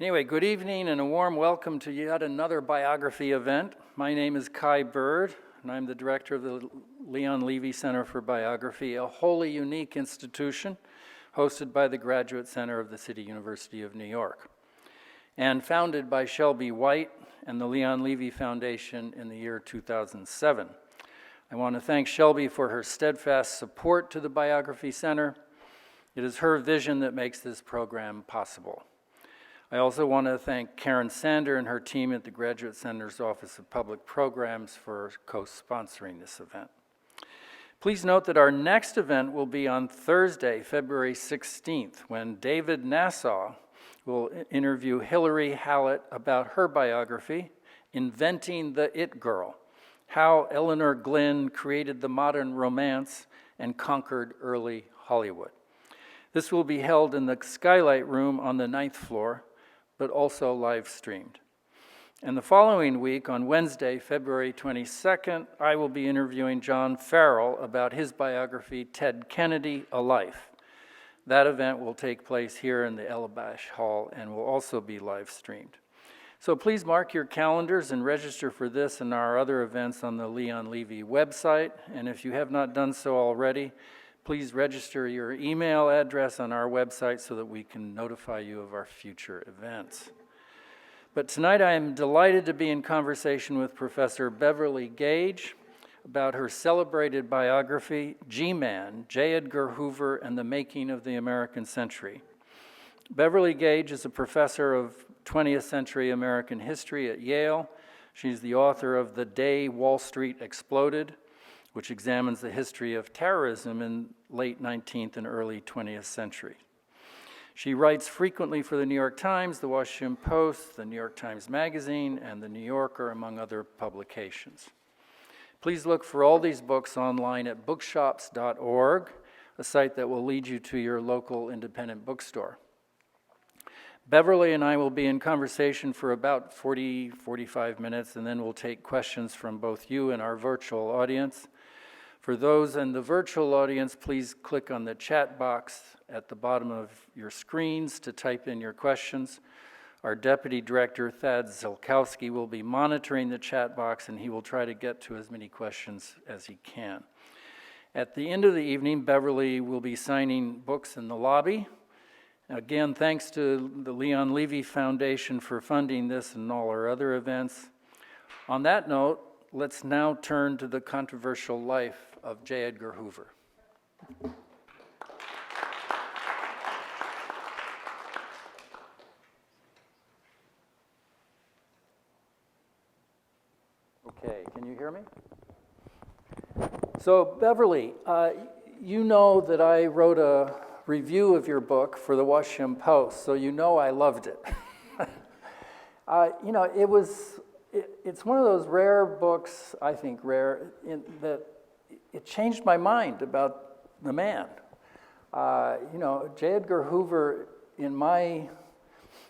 Anyway, good evening and a warm welcome to yet another biography event. My name is Kai Bird, and I'm the director of the Leon Levy Center for Biography, a wholly unique institution hosted by the Graduate Center of the City University of New York, and founded by Shelby White and the Leon Levy Foundation in the year 2007. I want to thank Shelby for her steadfast support to the Biography Center. It is her vision that makes this program possible. I also want to thank Karen Sander and her team at the Graduate Center's Office of Public Programs for co-sponsoring this event. Please note that our next event will be on Thursday, February 16th, when David Nassau will interview Hillary Hallett about her biography, Inventing the It Girl, How Eleanor Glynn Created the Modern Romance and Conquered Early Hollywood. This will be held in the Skylight Room on the 9th floor, but also live streamed. And the following week, on Wednesday, February 22nd, I will be interviewing John Farrell about his biography, Ted Kennedy, A Life. That event will take place here in the Elebash Hall and will also be live streamed. So please mark your calendars and register for this and our other events on the Leon Levy website. And if you have not done so already, please register your email address on our website so that we can notify you of our future events. But tonight I am delighted to be in conversation with Professor Beverly Gage about her celebrated biography, G-Man, J. Edgar Hoover and the Making of the American Century. Beverly Gage is a professor of 20th century American history at Yale. She's the author of The Day Wall Street Exploded, which examines the history of terrorism in late 19th and early 20th century. She writes frequently for the New York Times, the Washington Post, the New York Times Magazine, and the New Yorker, among other publications. Please look for all these books online at bookshops.org, a site that will lead you to your local independent bookstore. Beverly and I will be in conversation for about 45 minutes, and then we'll take questions from both you and our virtual audience. For those in the virtual audience, please click on the chat box at the bottom of your screens to type in your questions. Our Deputy Director, Thad Zilkowski, will be monitoring the chat box, and he will try to get to as many questions as he can. At the end of the evening, Beverly will be signing books in the lobby. Again, thanks to the Leon Levy Foundation for funding this and all our other events. On that note, let's now turn to the controversial life of J. Edgar Hoover. Okay, can you hear me? So, Beverly, you know that I wrote a review of your book for the Washington Post, so you know I loved it. It's one of those rare books, I think rare, that it changed my mind about the man. J. Edgar Hoover,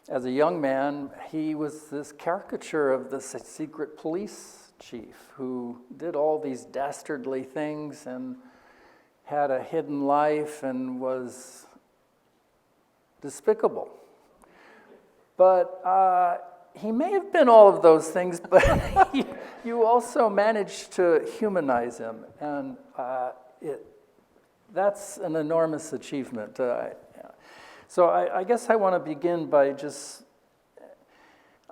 as a young man, he was this caricature of the secret police chief who did all these dastardly things and had a hidden life and was despicable. But he may have been all of those things, but you also managed to humanize him, and that's an enormous achievement. So I guess I want to begin by just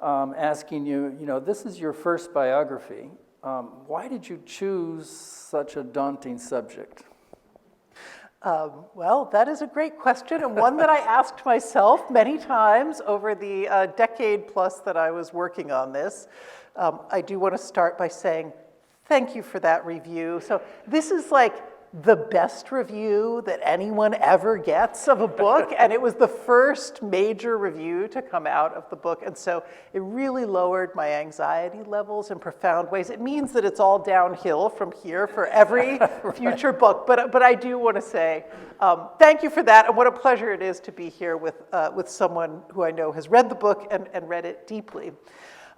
asking you, this is your first biography. Why did you choose such a daunting subject? Well, that is a great question, and one that I asked myself many times over the decade plus that I was working on this. I do want to start by saying thank you for that review. So this is like the best review that anyone ever gets of a book, and it was the first major review to come out of the book, and so it really lowered my anxiety levels in profound ways. It means that it's all downhill from here for every future book, but I do want to say thank you for that, and what a pleasure it is to be here with someone who I know has read the book and read it deeply.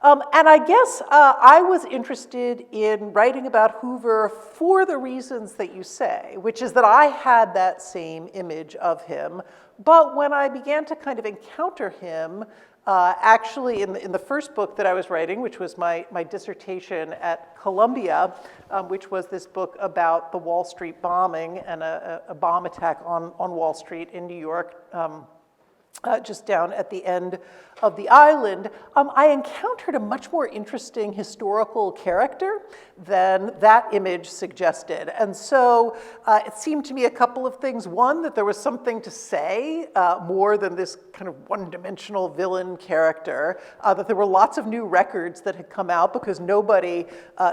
And I guess I was interested in writing about Hoover for the reasons that you say, which is that I had that same image of him. But when I began to kind of encounter him, actually in the first book that I was writing, which was my dissertation at Columbia, which was this book about the Wall Street bombing and a bomb attack on Wall Street in New York, just down at the end of the island, I encountered a much more interesting historical character than that image suggested. And so it seemed to me a couple of things. One, that there was something to say more than this kind of one-dimensional villain character, that there were lots of new records that had come out because nobody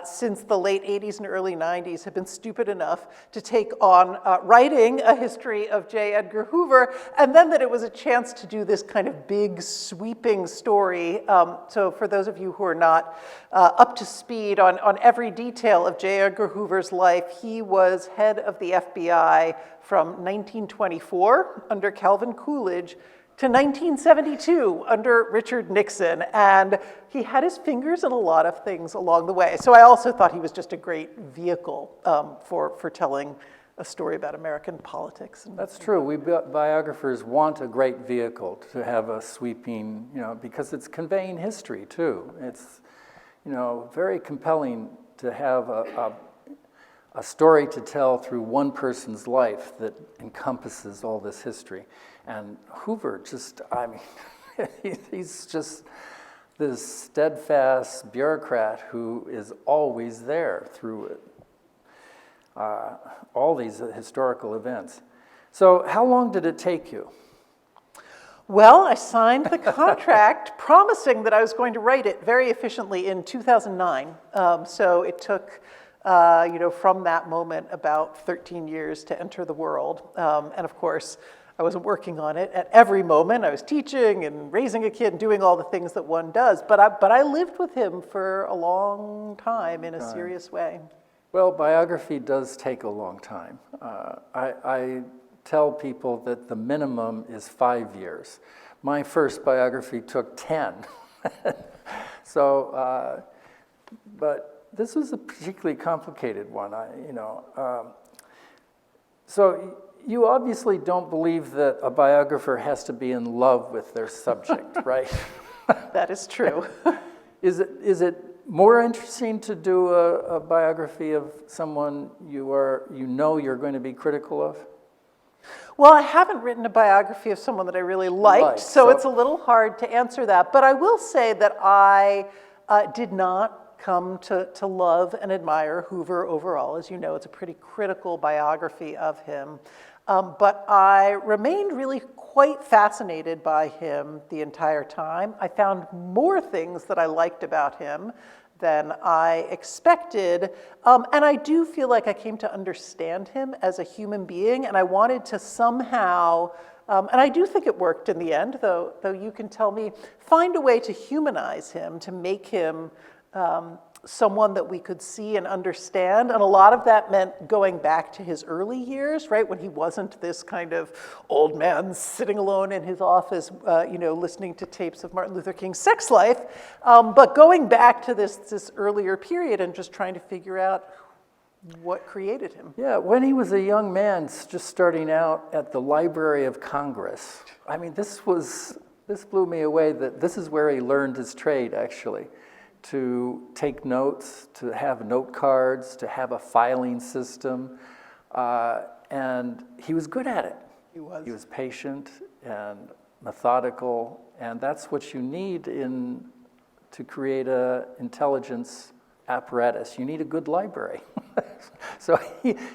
since the late 80s and early 90s had been stupid enough to take on writing a history of J. Edgar Hoover, and then that it was a chance to do this kind of big, sweeping story. So for those of you who are not up to speed on every detail of J. Edgar Hoover's life, he was head of the FBI from 1924 under Calvin Coolidge to 1972 under Richard Nixon, and he had his fingers in a lot of things along the way. So I also thought he was just a great vehicle for telling a story about American politics. That's true. We biographers want a great vehicle to have a sweeping, because it's conveying history too. It's, very compelling to have a story to tell through one person's life that encompasses all this history. And Hoover he's just this steadfast bureaucrat who is always there through it. All these historical events. So how long did it take you? Well, I signed the contract promising that I was going to write it very efficiently in 2009. So it took, from that moment about 13 years to enter the world. And of course, I wasn't working on it at every moment. I was teaching and raising a kid and doing all the things that one does. But I lived with him for a long time in a serious way. Well, biography does take a long time. I tell people that the minimum is 5 years. My first biography took 10. So, but this was a particularly complicated one. So you obviously don't believe that a biographer has to be in love with their subject, right? That is true. Is it more interesting to do a biography of someone you're going to be critical of? Well, I haven't written a biography of someone that I really liked, so it's a little hard to answer that. But I will say that I did not come to love and admire Hoover overall. As you know, it's a pretty critical biography of him. But I remained really quite fascinated by him the entire time. I found more things that I liked about him than I expected. And I do feel like I came to understand him as a human being, and I wanted to somehow, and I do think it worked in the end, though you can tell me, find a way to humanize him, to make him someone that we could see and understand. And a lot of that meant going back to his early years, right, when he wasn't this kind of old man sitting alone in his office, listening to tapes of Martin Luther King's sex life, but going back to this earlier period and just trying to figure out what created him. Yeah, when he was a young man, just starting out at the Library of Congress. I mean, this blew me away that this is where he learned his trade, actually. To take notes, to have note cards, to have a filing system, and he was good at it. He was. He was patient and methodical, and that's what you need to create an intelligence apparatus. You need a good library. So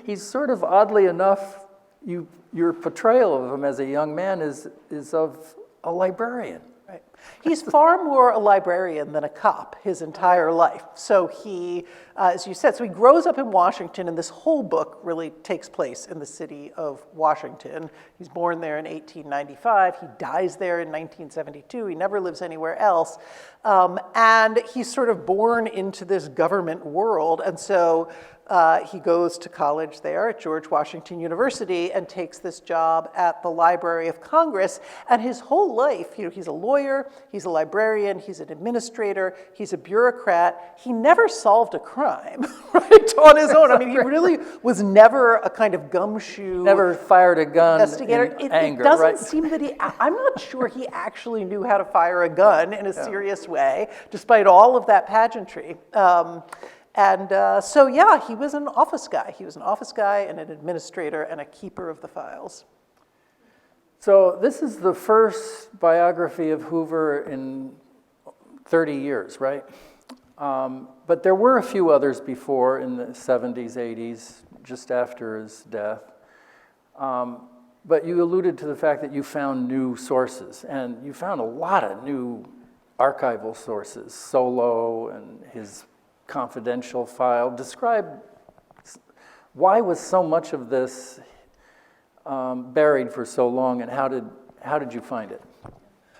he's sort of, oddly enough, your portrayal of him as a young man is of a librarian. Right. He's far more a librarian than a cop his entire life. So he, as you said, so he grows up in Washington, and this whole book really takes place in the city of Washington. He's born there in 1895. He dies there in 1972. He never lives anywhere else. And he's sort of born into this government world. And so he goes to college there at George Washington University and takes this job at the Library of Congress. And his whole life, he's a lawyer, teacher, he's a librarian, he's an administrator, he's a bureaucrat. He never solved a crime, right, on his own. I mean, he really was never a kind of gumshoe Never fired a gun investigator. in It anger, doesn't right? seem that I'm not sure he actually knew how to fire a gun in a serious way, despite all of that pageantry. So yeah, he was an office guy. He was an office guy and an administrator and a keeper of the files. So this is the first biography of Hoover in 30 years, right? But there were a few others before in the 70s, 80s, just after his death. But you alluded to the fact that you found new sources, and you found a lot of new archival sources, Solo and his confidential file. Describe why was so much of this buried for so long, and how did you find it?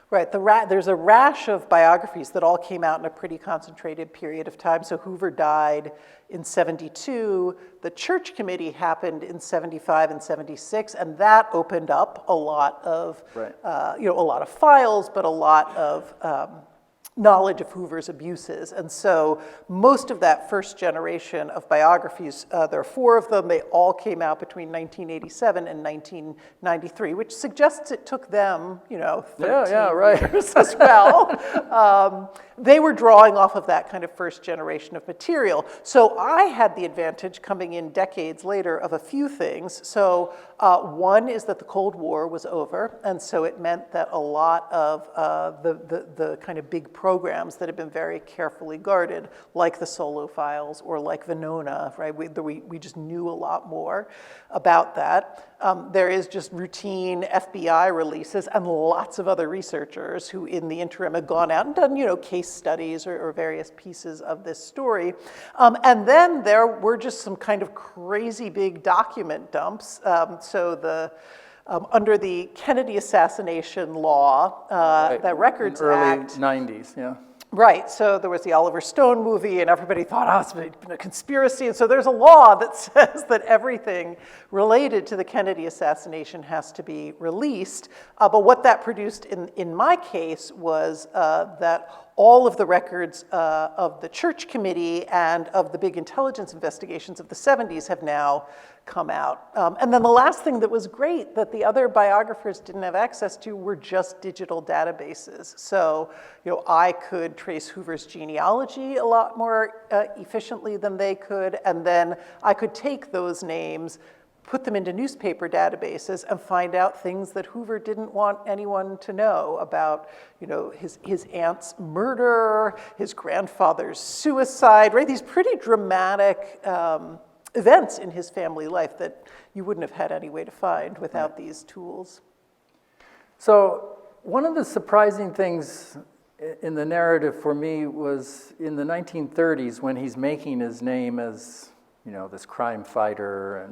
Right, there's a rash of biographies that all came out in a pretty concentrated period of time. So Hoover died in 72. The Church Committee happened in 75 and 76, and that opened up a lot of, a lot of files, but a lot of knowledge of Hoover's abuses. And so most of that first generation of biographies, there are 4 of them, they all came out between 1987 and 1993, which suggests it took them, 13 years as well. They were drawing off of that kind of first generation of material. So I had the advantage coming in decades later of a few things. So one is that the Cold War was over, and so it meant that a lot of the kind of big programs that have been very carefully guarded, like the Solo files or like Venona, right? We just knew a lot more about that. There is just routine FBI releases and lots of other researchers who in the interim have gone out and done, case studies or various pieces of this story. And then there were just some kind of crazy big document dumps. Under the Kennedy assassination law, that Records Act. Early 90s, yeah. Right, so there was the Oliver Stone movie, and everybody thought, it's been a conspiracy. And so there's a law that says that everything related to the Kennedy assassination has to be released. But what that produced in my case was that all of the records of the Church Committee and of the big intelligence investigations of the 70s have now come out. And then the last thing that was great that the other biographers didn't have access to were just digital databases. So, I could trace Hoover's genealogy a lot more efficiently than they could, and then I could take those names, put them into newspaper databases, and find out things that Hoover didn't want anyone to know about, his aunt's murder, his grandfather's suicide, right? These pretty dramatic events in his family life that you wouldn't have had any way to find without these tools. So one of the surprising things in the narrative for me was in the 1930s when he's making his name as, this crime fighter,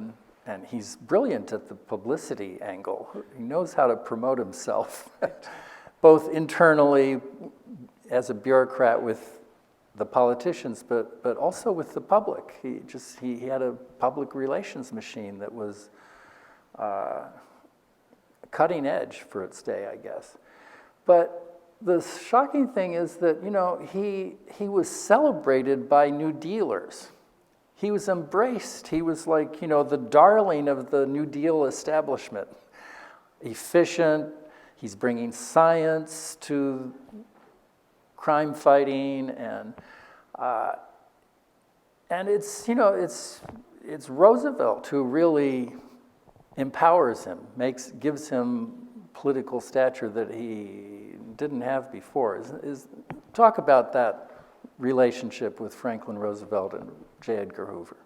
and he's brilliant at the publicity angle. He knows how to promote himself, both internally as a bureaucrat with the politicians, but also with the public. He had a public relations machine that was cutting edge for its day, I guess. But the shocking thing is that, he was celebrated by New Dealers. He was embraced. He was like, the darling of the New Deal establishment. Efficient. He's bringing science to crime fighting, and it's it's Roosevelt who really empowers him, gives him political stature that he didn't have before. Talk about that relationship with Franklin Roosevelt and J. Edgar Hoover.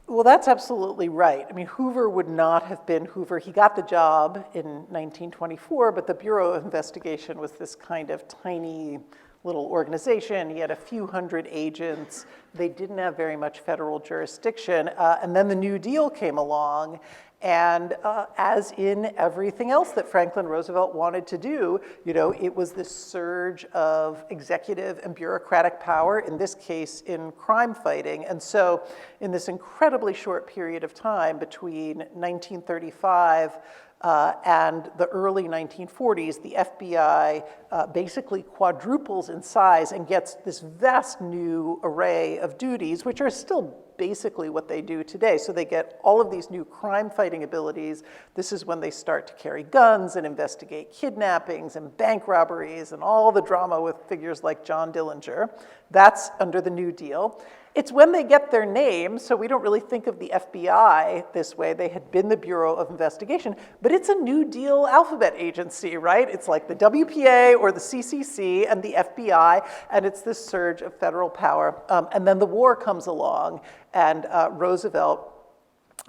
Well, that's absolutely right. I mean, Hoover would not have been Hoover. He got the job in 1924, but the Bureau of Investigation was this kind of tiny little organization. He had a few hundred agents. They didn't have very much federal jurisdiction. And then the New Deal came along. And as in everything else that Franklin Roosevelt wanted to do, it was this surge of executive and bureaucratic power, in this case in crime fighting. And so in this incredibly short period of time between 1935 And the early 1940s, the FBI basically quadruples in size and gets this vast new array of duties, which are still basically what they do today. So they get all of these new crime-fighting abilities. This is when they start to carry guns and investigate kidnappings and bank robberies and all the drama with figures like John Dillinger. That's under the New Deal. It's when they get their name, so we don't really think of the FBI this way. They had been the Bureau of Investigation, but it's a New Deal alphabet agency, right? It's like the WPA or the CCC and the FBI, and it's this surge of federal power. And then the war comes along, and Roosevelt,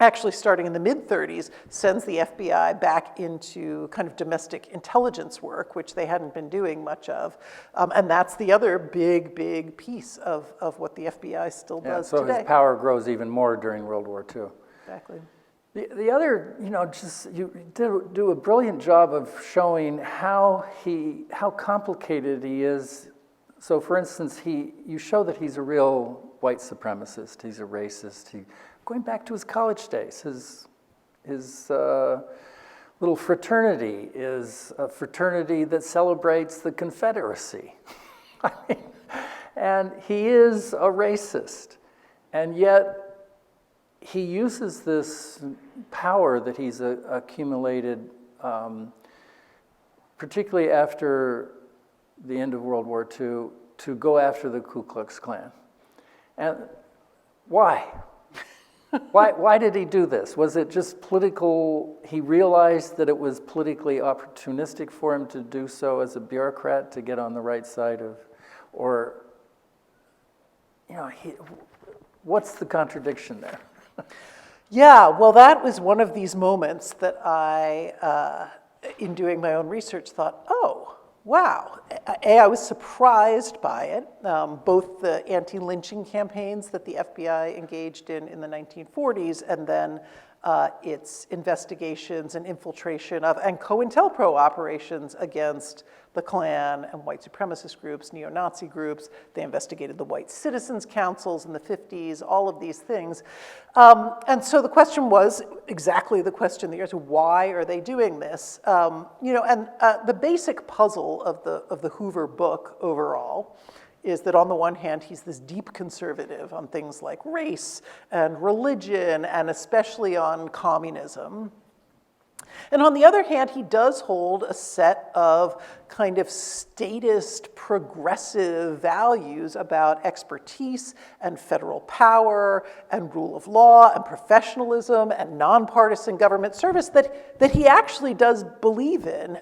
actually starting in the mid-30s, sends the FBI back into kind of domestic intelligence work, which they hadn't been doing much of. And that's the other big piece of what the FBI still does so today. his power grows even more during World War II. Exactly. The other, you do a brilliant job of showing how complicated he is. So for instance, you show that he's a real white supremacist, he's a racist, going back to his college days, his little fraternity is a fraternity that celebrates the Confederacy. And he is a racist. And yet, he uses this power that he's accumulated, particularly after the end of World War II, to go after the Ku Klux Klan. And why? Why did he do this? Was it just political? He realized that it was politically opportunistic for him to do so as a bureaucrat to get on the right side of, or, what's the contradiction there? Yeah, well, that was one of these moments that I, in doing my own research, thought, oh, wow. I was surprised by it, both the anti-lynching campaigns that the FBI engaged in the 1940s, and then its investigations and infiltration of, and COINTELPRO operations against the Klan and white supremacist groups, neo-Nazi groups. They investigated the white citizens' councils in the 50s, all of these things. And so the question was exactly the question that you're asking, why are they doing this? The basic puzzle of the Hoover book overall is that on the one hand, he's this deep conservative on things like race and religion, and especially on communism. And on the other hand, he does hold a set of kind of statist, progressive values about expertise and federal power and rule of law and professionalism and nonpartisan government service that he actually does believe in.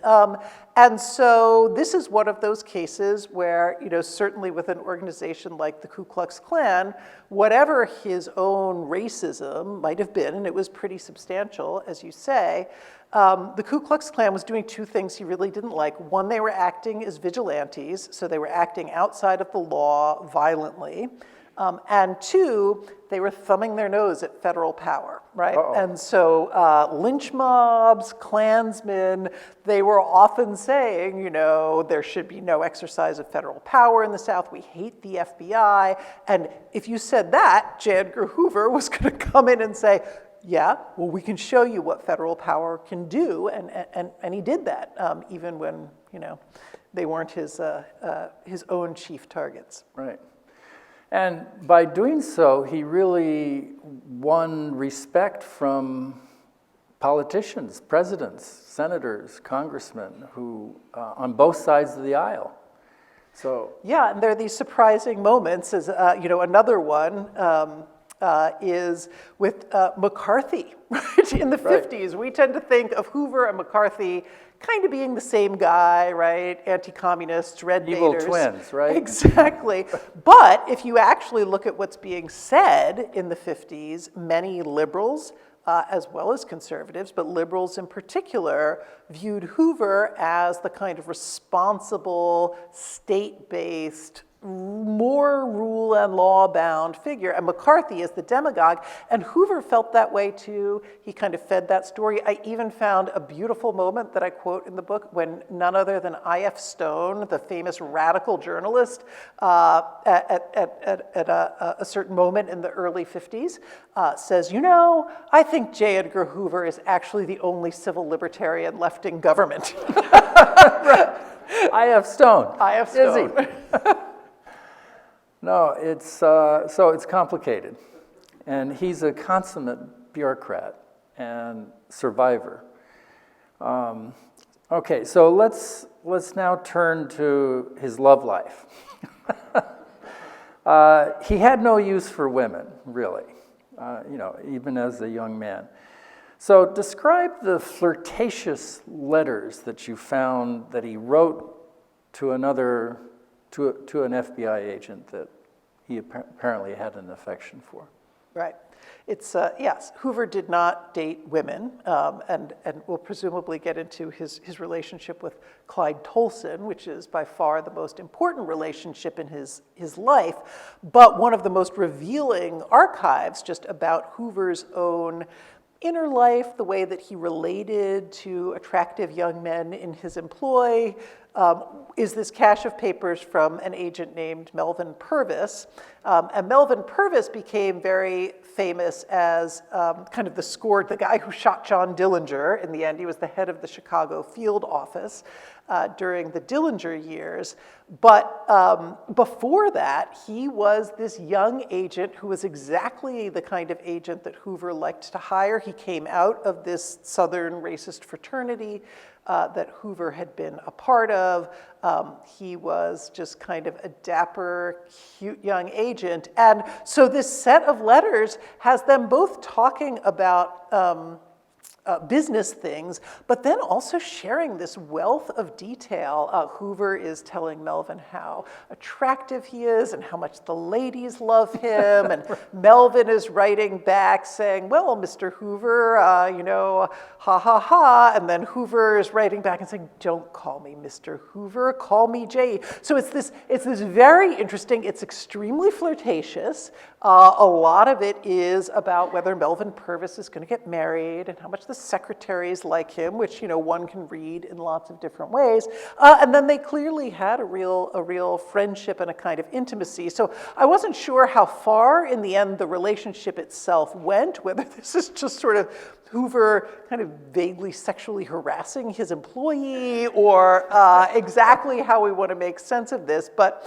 And so this is one of those cases where, certainly with an organization like the Ku Klux Klan, whatever his own racism might have been, and it was pretty substantial, as you say, the Ku Klux Klan was doing two things he really didn't like. One, they were acting as vigilantes, so they were acting outside of the law violently. And two, they were thumbing their nose at federal power, right? Uh-oh. And so lynch mobs, Klansmen, they were often saying, there should be no exercise of federal power in the South. We hate the FBI. And if you said that, J. Edgar Hoover was going to come in and say, yeah, well, we can show you what federal power can do, and he did that, even when they weren't his own chief targets. Right. And by doing so, he really won respect from politicians, presidents, senators, congressmen, who on both sides of the aisle. So yeah, and there are these surprising moments. As another one. Is with McCarthy, right? In the 50s, we tend to think of Hoover and McCarthy kind of being the same guy, right? Anti-communists, red evil baiters. twins, right? Exactly. But if you actually look at what's being said in the 50s, many liberals, as well as conservatives, but liberals in particular, viewed Hoover as the kind of responsible, state-based more rule and law bound figure, and McCarthy is the demagogue, and Hoover felt that way too. He kind of fed that story. I even found a beautiful moment that I quote in the book when none other than I.F. Stone, the famous radical journalist, at a certain moment in the early 50s, says, "You know, I think J. Edgar Hoover is actually the only civil libertarian left in government." I.F. Stone. I.F. Stone. Is he? No, so it's complicated. And he's a consummate bureaucrat and survivor. Okay, so let's now turn to his love life. He had no use for women, really, even as a young man. So describe the flirtatious letters that you found that he wrote to an FBI agent that he apparently had an affection for. Right. It's, yes, Hoover did not date women, and will presumably get into his relationship with Clyde Tolson, which is by far the most important relationship in his life, but one of the most revealing archives just about Hoover's own inner life, the way that he related to attractive young men in his employ, is this cache of papers from an agent named Melvin Purvis. And Melvin Purvis became very famous as kind of the guy who shot John Dillinger. In the end, he was the head of the Chicago field office during the Dillinger years. But before that, he was this young agent who was exactly the kind of agent that Hoover liked to hire. He came out of this Southern racist fraternity that Hoover had been a part of. He was just kind of a dapper, cute young agent. And so this set of letters has them both talking about business things, but then also sharing this wealth of detail. Hoover is telling Melvin how attractive he is and how much the ladies love him, and Melvin is writing back saying, "Well, Mr. Hoover, ha ha ha," and then Hoover is writing back and saying, "Don't call me Mr. Hoover, call me J." So it's this very interesting, it's extremely flirtatious. A lot of it is about whether Melvin Purvis is going to get married and how much the secretaries like him, which one can read in lots of different ways. And then they clearly had a real friendship and a kind of intimacy. So I wasn't sure how far in the end the relationship itself went, whether this is just sort of Hoover kind of vaguely sexually harassing his employee, or exactly how we want to make sense of this. But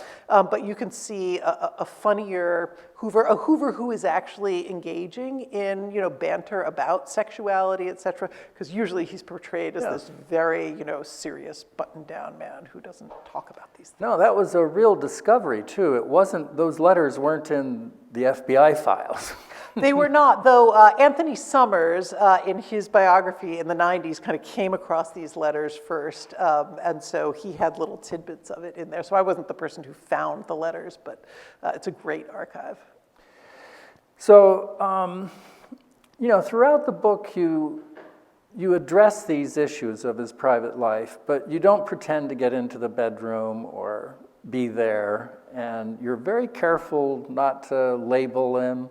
you can see a funnier Hoover, a Hoover who is actually engaging in banter about sexuality, etc. Because usually he's portrayed as this very serious button-down man who doesn't talk about these things. No, that was a real discovery too. Those letters weren't in the FBI files. They were not, though Anthony Summers, in his biography in the 90s, kind of came across these letters first, and so he had little tidbits of it in there. So I wasn't the person who found the letters, but it's a great archive. So, throughout the book, you address these issues of his private life, but you don't pretend to get into the bedroom or be there, and you're very careful not to label him.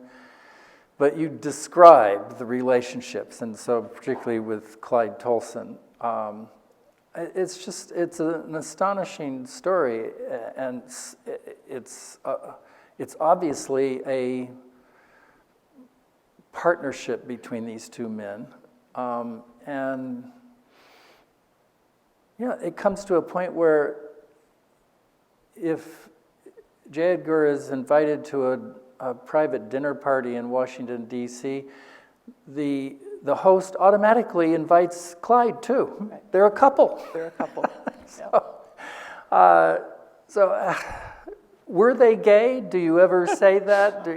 But you describe the relationships, and so particularly with Clyde Tolson. It's an astonishing story, and it's obviously a partnership between these two men. And it comes to a point where if J. Edgar is invited to a private dinner party in Washington, D.C., the host automatically invites Clyde, too. Right. They're a couple. So, were they gay? Do you ever say that?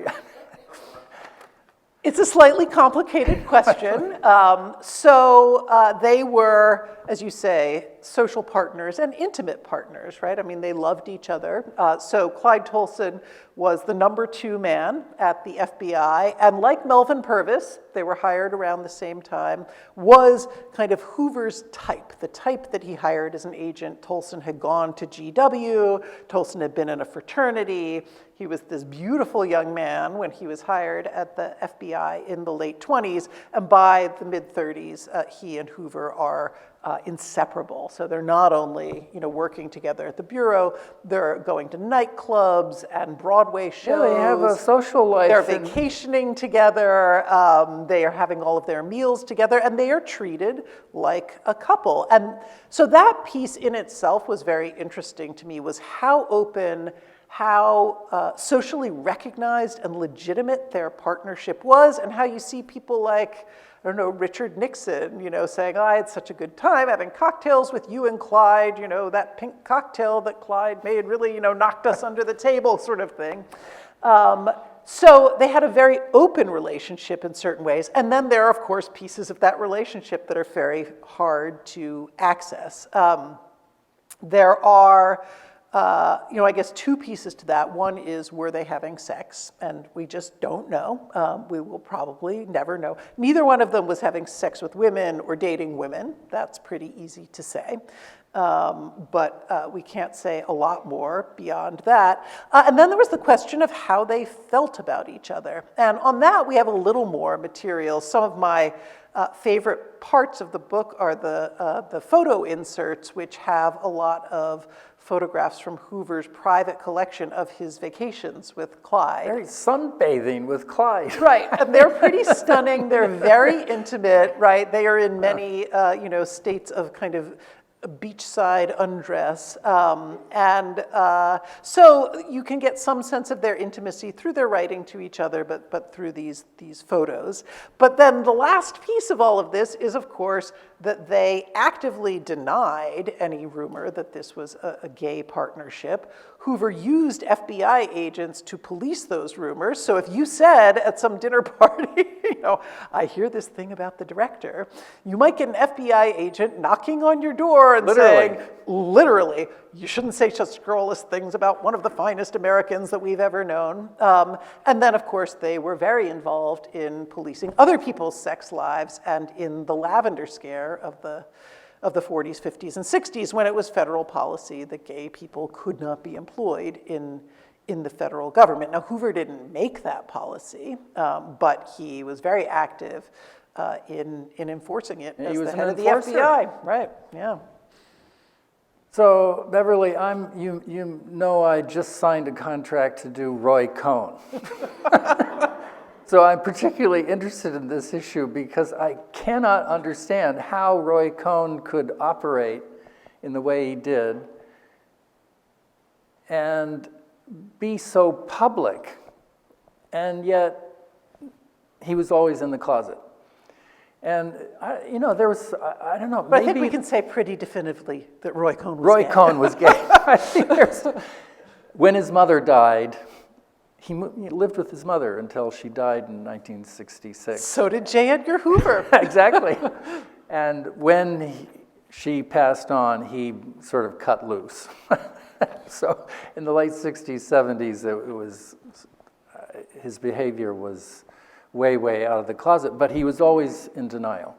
It's a slightly complicated question. They were, as you say, social partners and intimate partners, right? I mean, they loved each other. So Clyde Tolson was the #2 man at the FBI, and like Melvin Purvis, they were hired around the same time, was kind of Hoover's type, the type that he hired as an agent. Tolson had gone to GW, Tolson had been in a fraternity. He was this beautiful young man when he was hired at the FBI in the late 20s, and by the mid-30s, he and Hoover are inseparable. So they're not only, working together at the Bureau, they're going to nightclubs and Broadway shows. Yeah, they have a social life. They're vacationing together. They are having all of their meals together, and they are treated like a couple. And so that piece in itself was very interesting to me, was how open, how socially recognized and legitimate their partnership was, and how you see people like, I don't know, Richard Nixon, saying, I had such a good time having cocktails with you and Clyde, that pink cocktail that Clyde made really, knocked us under the table sort of thing. So they had a very open relationship in certain ways. And then there are, of course, pieces of that relationship that are very hard to access. There are I guess two pieces to that. One is, were they having sex? And we just don't know. We will probably never know. Neither one of them was having sex with women or dating women. That's pretty easy to say. But we can't say a lot more beyond that. And then there was the question of how they felt about each other. And on that, we have a little more material. Some of my favorite parts of the book are the photo inserts, which have a lot of photographs from Hoover's private collection of his vacations with Clyde. Very sunbathing with Clyde. Right, and they're pretty stunning. They're very intimate, right? They are in many, states of kind of beachside undress. So you can get some sense of their intimacy through their writing to each other, but through these photos. But then the last piece of all of this is, of course, that they actively denied any rumor that this was a gay partnership. Hoover used FBI agents to police those rumors. So if you said at some dinner party, I hear this thing about the director, you might get an FBI agent knocking on your door and saying, literally, you shouldn't say such scurrilous things about one of the finest Americans that we've ever known. And then, of course, they were very involved in policing other people's sex lives and in the Lavender Scare of the 40s, 50s, and 60s, when it was federal policy that gay people could not be employed in the federal government. Now, Hoover didn't make that policy, but he was very active in enforcing it as the head of the FBI. Right, yeah. So, Beverly, I just signed a contract to do Roy Cohn. So I'm particularly interested in this issue because I cannot understand how Roy Cohn could operate in the way he did and be so public, and yet he was always in the closet. And, there was, I don't know, but maybe... I think we can say pretty definitively that Roy Cohn was gay. Roy Cohn was gay. I think when his mother died, he lived with his mother until she died in 1966. So did J. Edgar Hoover. Exactly. And when she passed on, he sort of cut loose. So in the late 60s, 70s, it was his behavior was way, way out of the closet, but he was always in denial.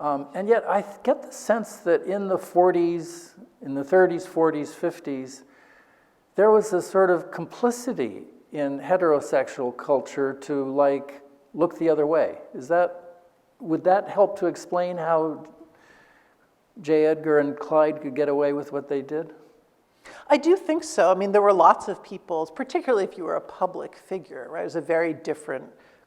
And yet I get the sense that in the 40s, in the 30s, 40s, 50s, there was a sort of complicity in heterosexual culture to look the other way. Would that help to explain how J. Edgar and Clyde could get away with what they did? I do think so. I mean, there were lots of people, particularly if you were a public figure, right? It was a very different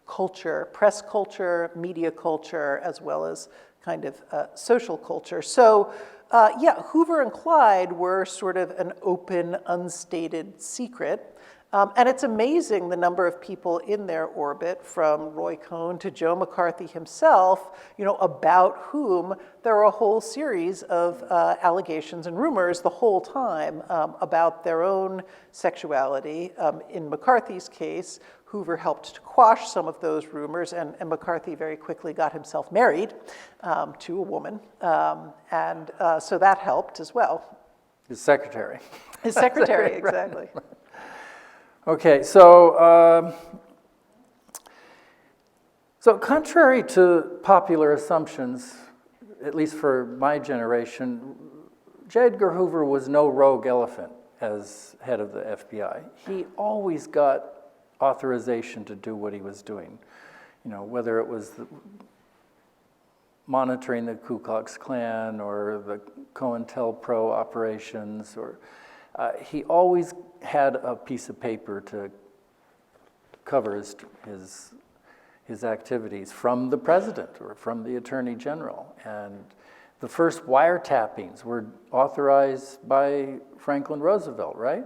culture, press culture, media culture, as well as kind of social culture. So Hoover and Clyde were sort of an open, unstated secret. And it's amazing the number of people in their orbit, from Roy Cohn to Joe McCarthy himself, about whom there are a whole series of allegations and rumors the whole time about their own sexuality. In McCarthy's case, Hoover helped to quash some of those rumors, and McCarthy very quickly got himself married to a woman, and so that helped as well. His secretary. His secretary, exactly. Okay, so contrary to popular assumptions, at least for my generation, J. Edgar Hoover was no rogue elephant as head of the FBI. He always got authorization to do what he was doing, whether it was monitoring the Ku Klux Klan or the COINTELPRO operations, or he always had a piece of paper to cover his activities from the president or from the attorney general. And the first wiretappings were authorized by Franklin Roosevelt, right?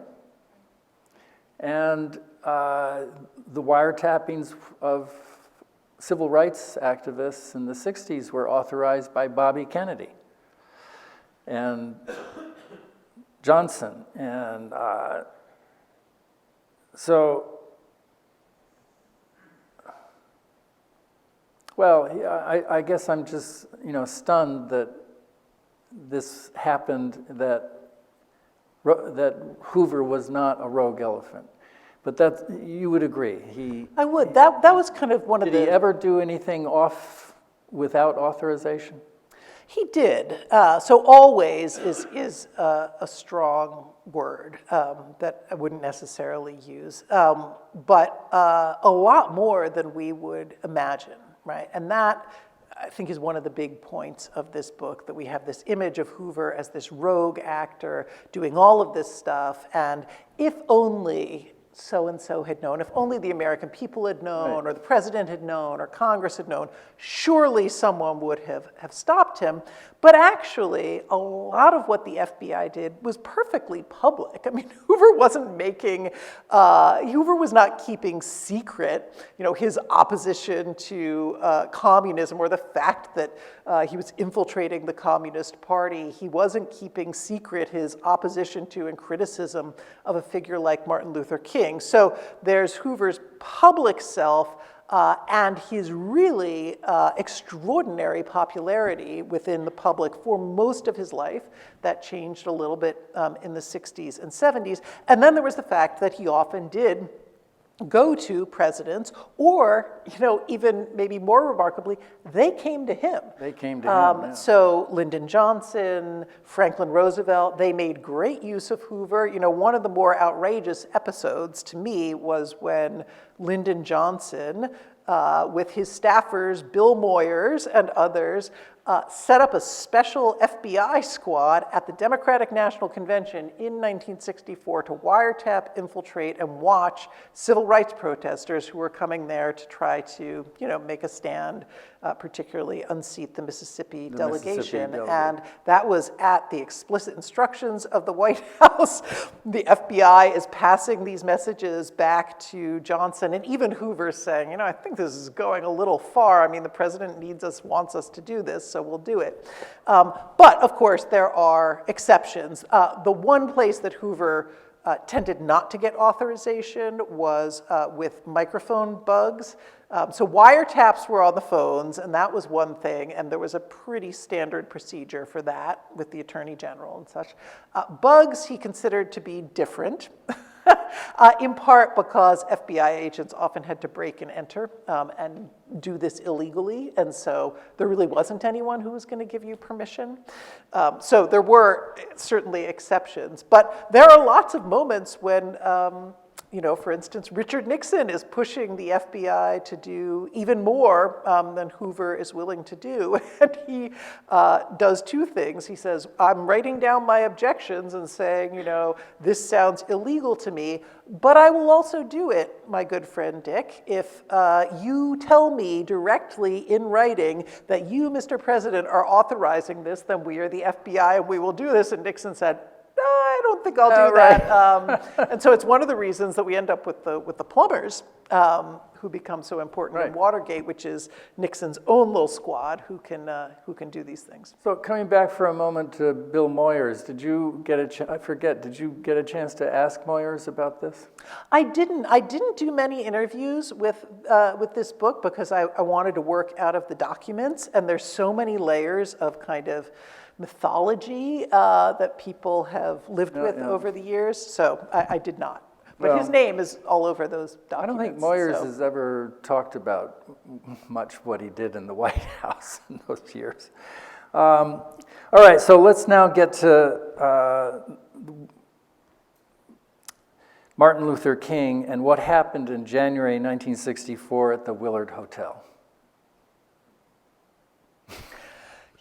And the wiretappings of civil rights activists in the 60s were authorized by Bobby Kennedy and Johnson. And I guess I'm just, stunned that this happened, that Hoover was not a rogue elephant. But that, you would agree. I would. That was kind of one of the... Did he ever do anything without authorization? He did. So always is a strong word that I wouldn't necessarily use, but a lot more than we would imagine, right? And that, I think, is one of the big points of this book, that we have this image of Hoover as this rogue actor doing all of this stuff, and if only so-and-so had known, if only the American people had known, or the president had known, or Congress had known, surely someone would have stopped him. But actually, a lot of what the FBI did was perfectly public. I mean, Hoover was not keeping secret, his opposition to communism, or the fact that he was infiltrating the Communist Party. He wasn't keeping secret his opposition to and criticism of a figure like Martin Luther King. So there's Hoover's public self and his really extraordinary popularity within the public for most of his life. That changed a little bit in the 60s and 70s. And then there was the fact that he often did go to presidents, or, even maybe more remarkably, they came to him. They came to him, yeah. So Lyndon Johnson, Franklin Roosevelt, they made great use of Hoover. One of the more outrageous episodes to me was when Lyndon Johnson, with his staffers, Bill Moyers and others, set up a special FBI squad at the Democratic National Convention in 1964 to wiretap, infiltrate, and watch civil rights protesters who were coming there to try to, make a stand, particularly unseat the Mississippi delegation. And that was at the explicit instructions of the White House. The FBI is passing these messages back to Johnson, and even Hoover's saying, I think this is going a little far. I mean, the president wants us to do this, so we'll do it. But of course, there are exceptions. The one place that Hoover tended not to get authorization was with microphone bugs. So wiretaps were on the phones, and that was one thing, and there was a pretty standard procedure for that with the Attorney General and such. Bugs he considered to be different, in part because FBI agents often had to break and enter and do this illegally, and so there really wasn't anyone who was going to give you permission. So there were certainly exceptions, but there are lots of moments when for instance, Richard Nixon is pushing the FBI to do even more than Hoover is willing to do. And he does two things. He says, I'm writing down my objections and saying, this sounds illegal to me, but I will also do it, my good friend Dick, if you tell me directly in writing that you, Mr. President, are authorizing this, then we are the FBI and we will do this. And Nixon said, I don't don't think I'll do right. that. And so it's one of the reasons that we end up with the plumbers who become so important in Watergate, which is Nixon's own little squad who can do these things. So coming back for a moment to Bill Moyers, did you get did you get a chance to ask Moyers about this? I didn't do many interviews with this book because I wanted to work out of the documents, and there's so many layers of kind of mythology that people have lived with over the years, so I did not. But his name is all over those documents. I don't think Moyers has ever talked about much what he did in the White House in those years. All right, so let's now get to Martin Luther King and what happened in January 1964 at the Willard Hotel.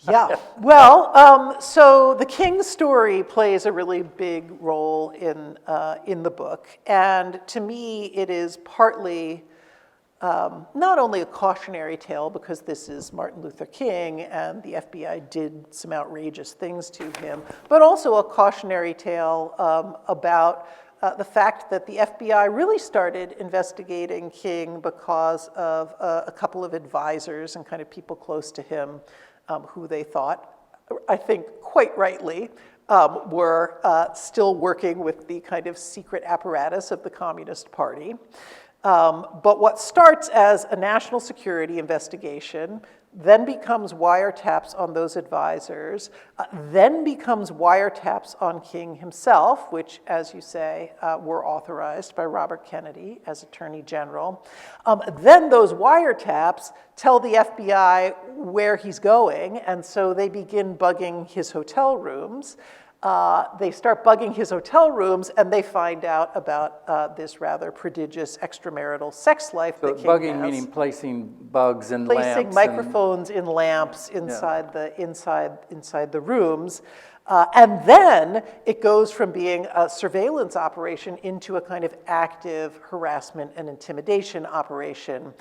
Yeah, well, so the King story plays a really big role in the book, and to me it is partly not only a cautionary tale because this is Martin Luther King and the FBI did some outrageous things to him, but also a cautionary tale about the fact that the FBI really started investigating King because of a couple of advisors and kind of people close to him who they thought, I think quite rightly, were still working with the kind of secret apparatus of the Communist Party. But what starts as a national security investigation then becomes wiretaps on those advisors, then becomes wiretaps on King himself, which, as you say, were authorized by Robert Kennedy as Attorney General. Then those wiretaps tell the FBI where he's going, and so they begin bugging his hotel rooms. They start bugging his hotel rooms, and they find out about this rather prodigious extramarital sex life that King bugging has. Meaning placing bugs in lamps. Placing microphones in lamps inside the rooms. And then it goes from being a surveillance operation into a kind of active harassment and intimidation operation.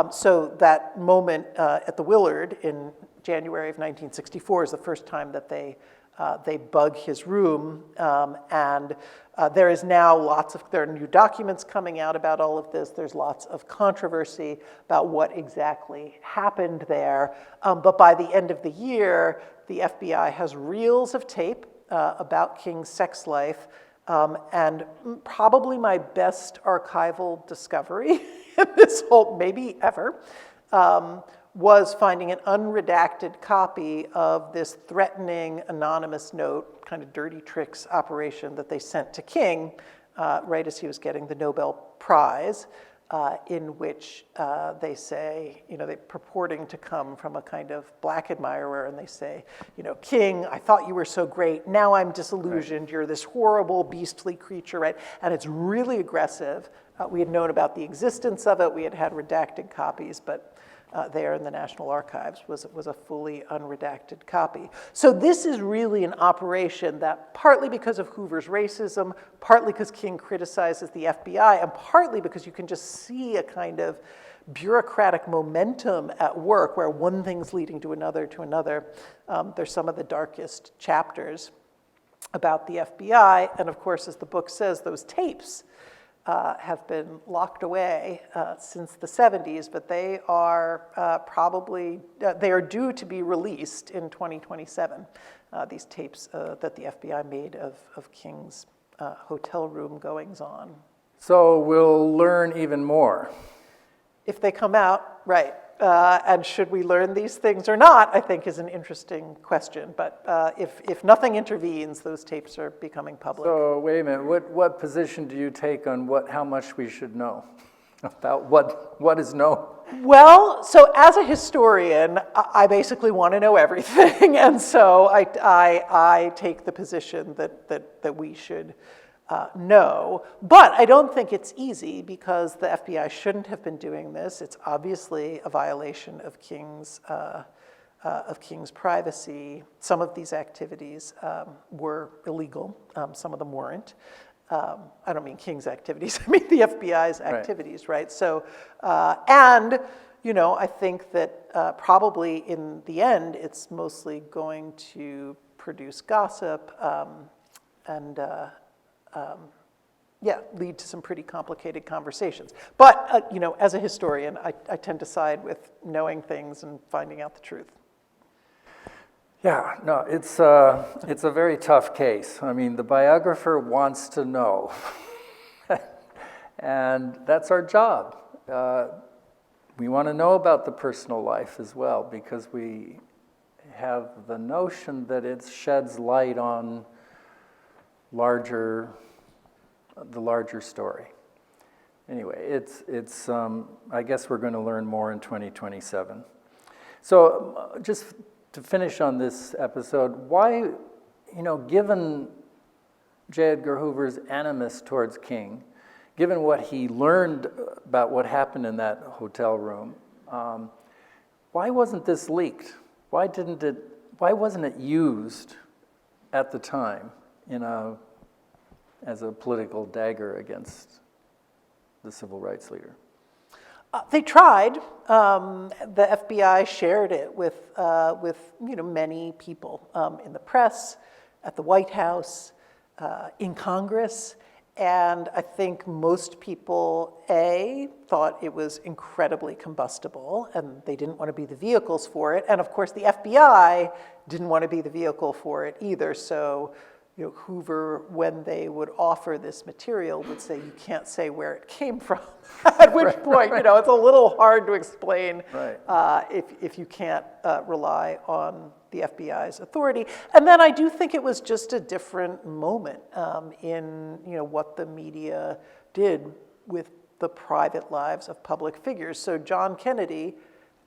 So that moment at the Willard in January of 1964 is the first time that they bug his room, and there is now there are new documents coming out about all of this. There's lots of controversy about what exactly happened there. But by the end of the year, the FBI has reels of tape about King's sex life, and probably my best archival discovery in this whole, maybe ever, was finding an unredacted copy of this threatening anonymous note, kind of dirty tricks operation that they sent to King right as he was getting the Nobel Prize, in which they say, they purporting to come from a kind of black admirer, and they say, King, I thought you were so great, now I'm disillusioned, You're this horrible, beastly creature, right? And it's really aggressive. We had known about the existence of it, we had had redacted copies, but there in the National Archives was a fully unredacted copy. So this is really an operation that partly because of Hoover's racism, partly because King criticizes the FBI, and partly because you can just see a kind of bureaucratic momentum at work where one thing's leading to another, There's some of the darkest chapters about the FBI, and of course, as the book says, those tapes have been locked away since the 70s, but they are they are due to be released in 2027, these tapes that the FBI made of King's hotel room goings-on. So we'll learn even more. If they come out, right. And should we learn these things or not, I think is an interesting question. But if nothing intervenes, those tapes are becoming public. So wait a minute, what position do you take on how much we should know about what is known? Well, so as a historian, I basically want to know everything. And so I take the position that we should know, but I don't think it's easy because the FBI shouldn't have been doing this. It's obviously a violation of King's privacy. Some of these activities were illegal. Some of them weren't. I don't mean King's activities. I mean the FBI's activities, right? So, and I think that probably in the end, it's mostly going to produce gossip lead to some pretty complicated conversations. But, as a historian, I tend to side with knowing things and finding out the truth. Yeah, no, it's a very tough case. I mean, the biographer wants to know, and that's our job. We want to know about the personal life as well, because we have the notion that it sheds light on the larger story. Anyway, it's I guess we're going to learn more in 2027. So just to finish on this episode, why, given J. Edgar Hoover's animus towards King, given what he learned about what happened in that hotel room, why wasn't this leaked? Why wasn't it used at the time as a political dagger against the civil rights leader? They tried. The FBI shared it with many people in the press, at the White House, in Congress, and I think most people, thought it was incredibly combustible, and they didn't want to be the vehicles for it, and of course the FBI didn't want to be the vehicle for it either, so Hoover, when they would offer this material, would say, you can't say where it came from. At which point, it's a little hard to explain if you can't rely on the FBI's authority. And then I do think it was just a different moment in what the media did with the private lives of public figures. So John Kennedy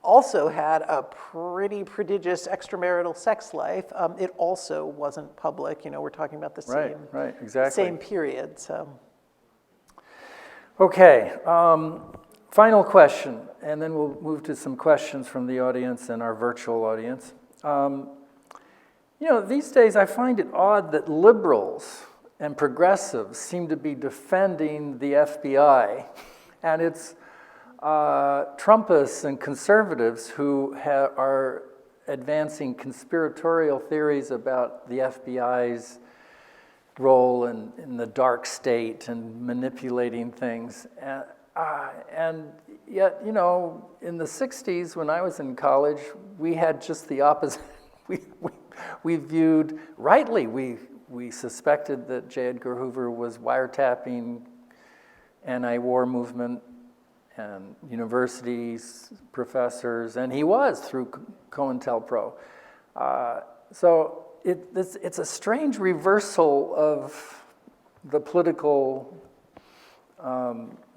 also had a pretty prodigious extramarital sex life. It also wasn't public. We're talking about the same period. So, okay, final question, and then we'll move to some questions from the audience and our virtual audience. These days I find it odd that liberals and progressives seem to be defending the FBI, and it's Trumpists and conservatives who are advancing conspiratorial theories about the FBI's role in the dark state and manipulating things. And yet, in the 60s, when I was in college, we had just the opposite. We viewed, rightly, we suspected that J. Edgar Hoover was wiretapping anti-war movement and universities, professors, and he was through COINTELPRO. So it's a strange reversal of the political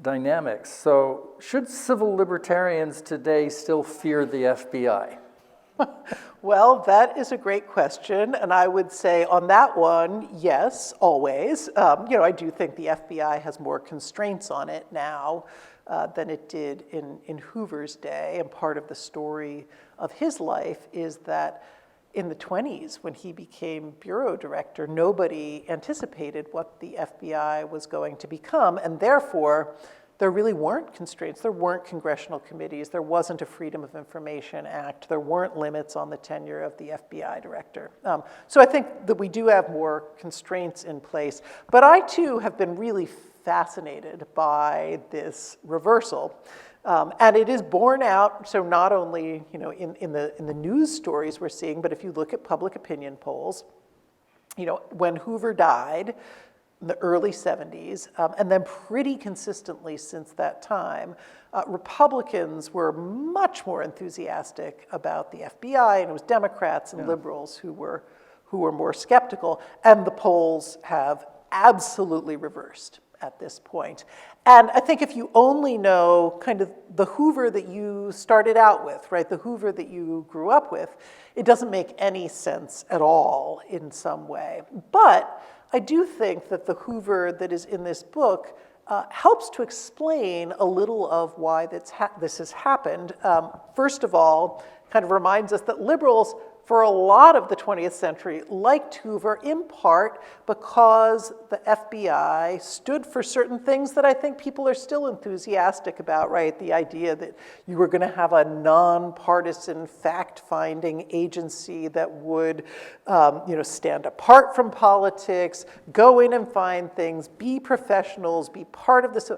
dynamics. So should civil libertarians today still fear the FBI? Well, that is a great question, and I would say on that one, yes, always. I do think the FBI has more constraints on it now than it did in Hoover's day, and part of the story of his life is that in the 20s, when he became bureau director, nobody anticipated what the FBI was going to become, and therefore, there really weren't constraints. There weren't congressional committees. There wasn't a Freedom of Information Act. There weren't limits on the tenure of the FBI director. So I think that we do have more constraints in place. But I, too, have been really fascinated by this reversal. And it is borne out, so not only in the news stories we're seeing, but if you look at public opinion polls, when Hoover died, in the early 70s, and then pretty consistently since that time, Republicans were much more enthusiastic about the FBI, and it was Democrats and liberals who were more skeptical, and the polls have absolutely reversed at this point. And I think if you only know kind of the Hoover that you started out with, right, the Hoover that you grew up with, it doesn't make any sense at all in some way. But I do think that the Hoover that is in this book helps to explain a little of why this has happened. First of all, kind of reminds us that liberals, for a lot of the 20th century, liked Hoover in part because the FBI stood for certain things that I think people are still enthusiastic about, right? The idea that you were going to have a nonpartisan fact-finding agency that would, stand apart from politics, go in and find things, be professionals, be part of this.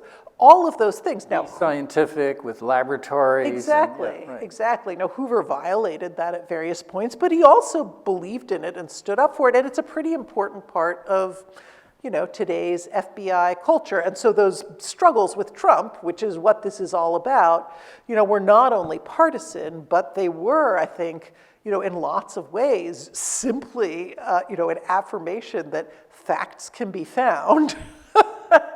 All of those things. Now, scientific with laboratories. Exactly, right. exactly. Now, Hoover violated that at various points, but he also believed in it and stood up for it, and it's a pretty important part of, today's FBI culture. And so those struggles with Trump, which is what this is all about, were not only partisan, but they were, I think, in lots of ways, simply, an affirmation that facts can be found,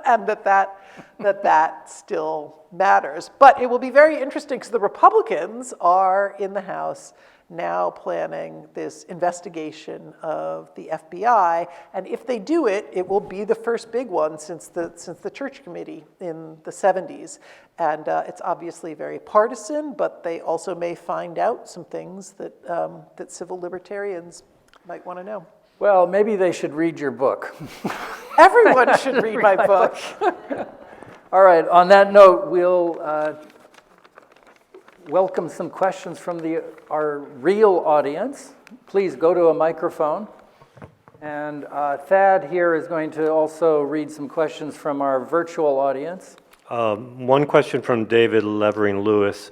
and that still matters. But it will be very interesting because the Republicans are in the House now planning this investigation of the FBI, and if they do it, it will be the first big one since the Church Committee in the 70s. And it's obviously very partisan, but they also may find out some things that civil libertarians might want to know. Well, maybe they should read your book. Everyone should read my book. All right, on that note, we'll welcome some questions from our real audience. Please go to a microphone. And Thad here is going to also read some questions from our virtual audience. One question from David Levering-Lewis.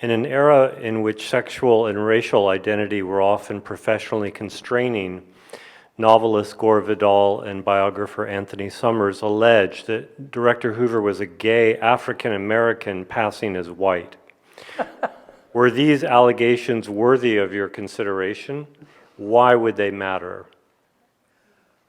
In an era in which sexual and racial identity were often professionally constraining, novelist Gore Vidal and biographer Anthony Summers allege that Director Hoover was a gay African-American passing as white. Were these allegations worthy of your consideration? Why would they matter?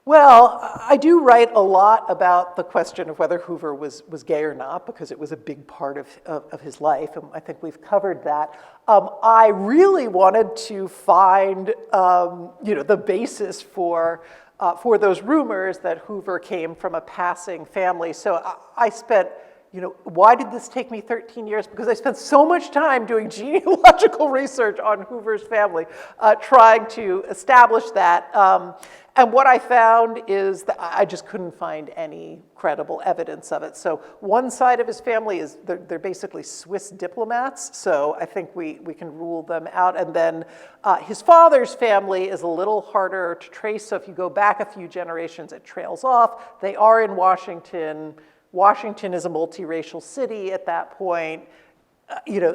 Well, I do write a lot about the question of whether Hoover was gay or not, because it was a big part of his life, and I think we've covered that. I really wanted to find, the basis for those rumors that Hoover came from a passing family. So I spent, why did this take me 13 years? Because I spent so much time doing genealogical research on Hoover's family, trying to establish that. And what I found is that I just couldn't find any credible evidence of it. So one side of his family is, they're basically Swiss diplomats, so I think we can rule them out. And then his father's family is a little harder to trace, so if you go back a few generations, it trails off. They are in Washington. Washington is a multiracial city at that point.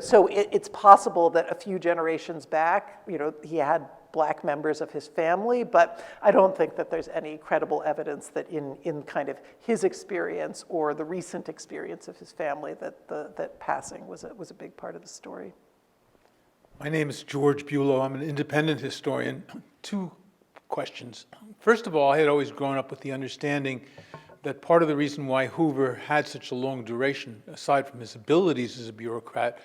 So it's possible that a few generations back, he had Black members of his family, but I don't think that there's any credible evidence that in kind of his experience or the recent experience of his family that passing was a big part of the story. My name is George Bulow. I'm an independent historian. Two questions. First of all, I had always grown up with the understanding that part of the reason why Hoover had such a long duration, aside from his abilities as a bureaucrat,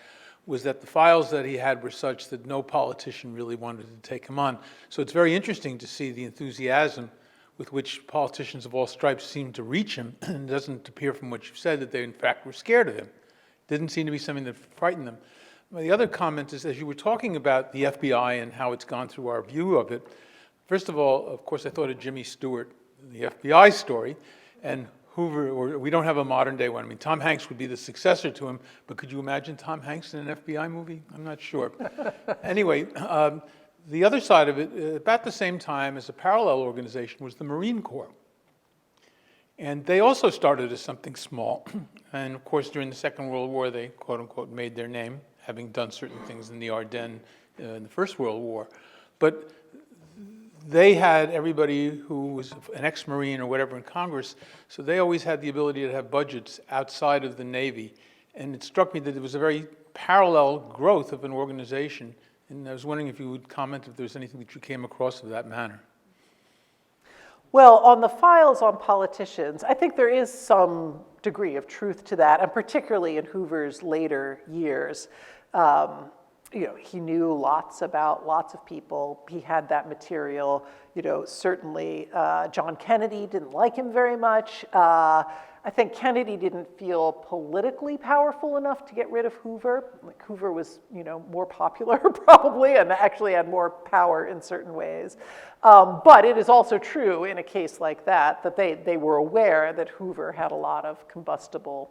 was that the files that he had were such that no politician really wanted to take him on. So it's very interesting to see the enthusiasm with which politicians of all stripes seem to reach him. And it doesn't appear from what you said that they in fact were scared of him. It didn't seem to be something that frightened them. The other comment is, as you were talking about the FBI and how it's gone through our view of it, first of all, of course, I thought of Jimmy Stewart, the FBI story, and Hoover, or we don't have a modern day one. I mean, Tom Hanks would be the successor to him, but could you imagine Tom Hanks in an FBI movie? I'm not sure. Anyway, the other side of it, about the same time as a parallel organization, was the Marine Corps. And they also started as something small. And of course, during the Second World War, they, quote unquote, made their name, having done certain things in the Ardennes in the First World War. But they had everybody who was an ex-Marine or whatever in Congress, so they always had the ability to have budgets outside of the Navy. And it struck me that it was a very parallel growth of an organization. And I was wondering if you would comment if there's anything that you came across of that manner. Well, on the files on politicians, I think there is some degree of truth to that, and particularly in Hoover's later years. he knew lots about lots of people. He had that material. Certainly John Kennedy didn't like him very much. I think Kennedy didn't feel politically powerful enough to get rid of Hoover. Like Hoover was, more popular probably, and actually had more power in certain ways. But it is also true in a case like that they were aware that Hoover had a lot of combustible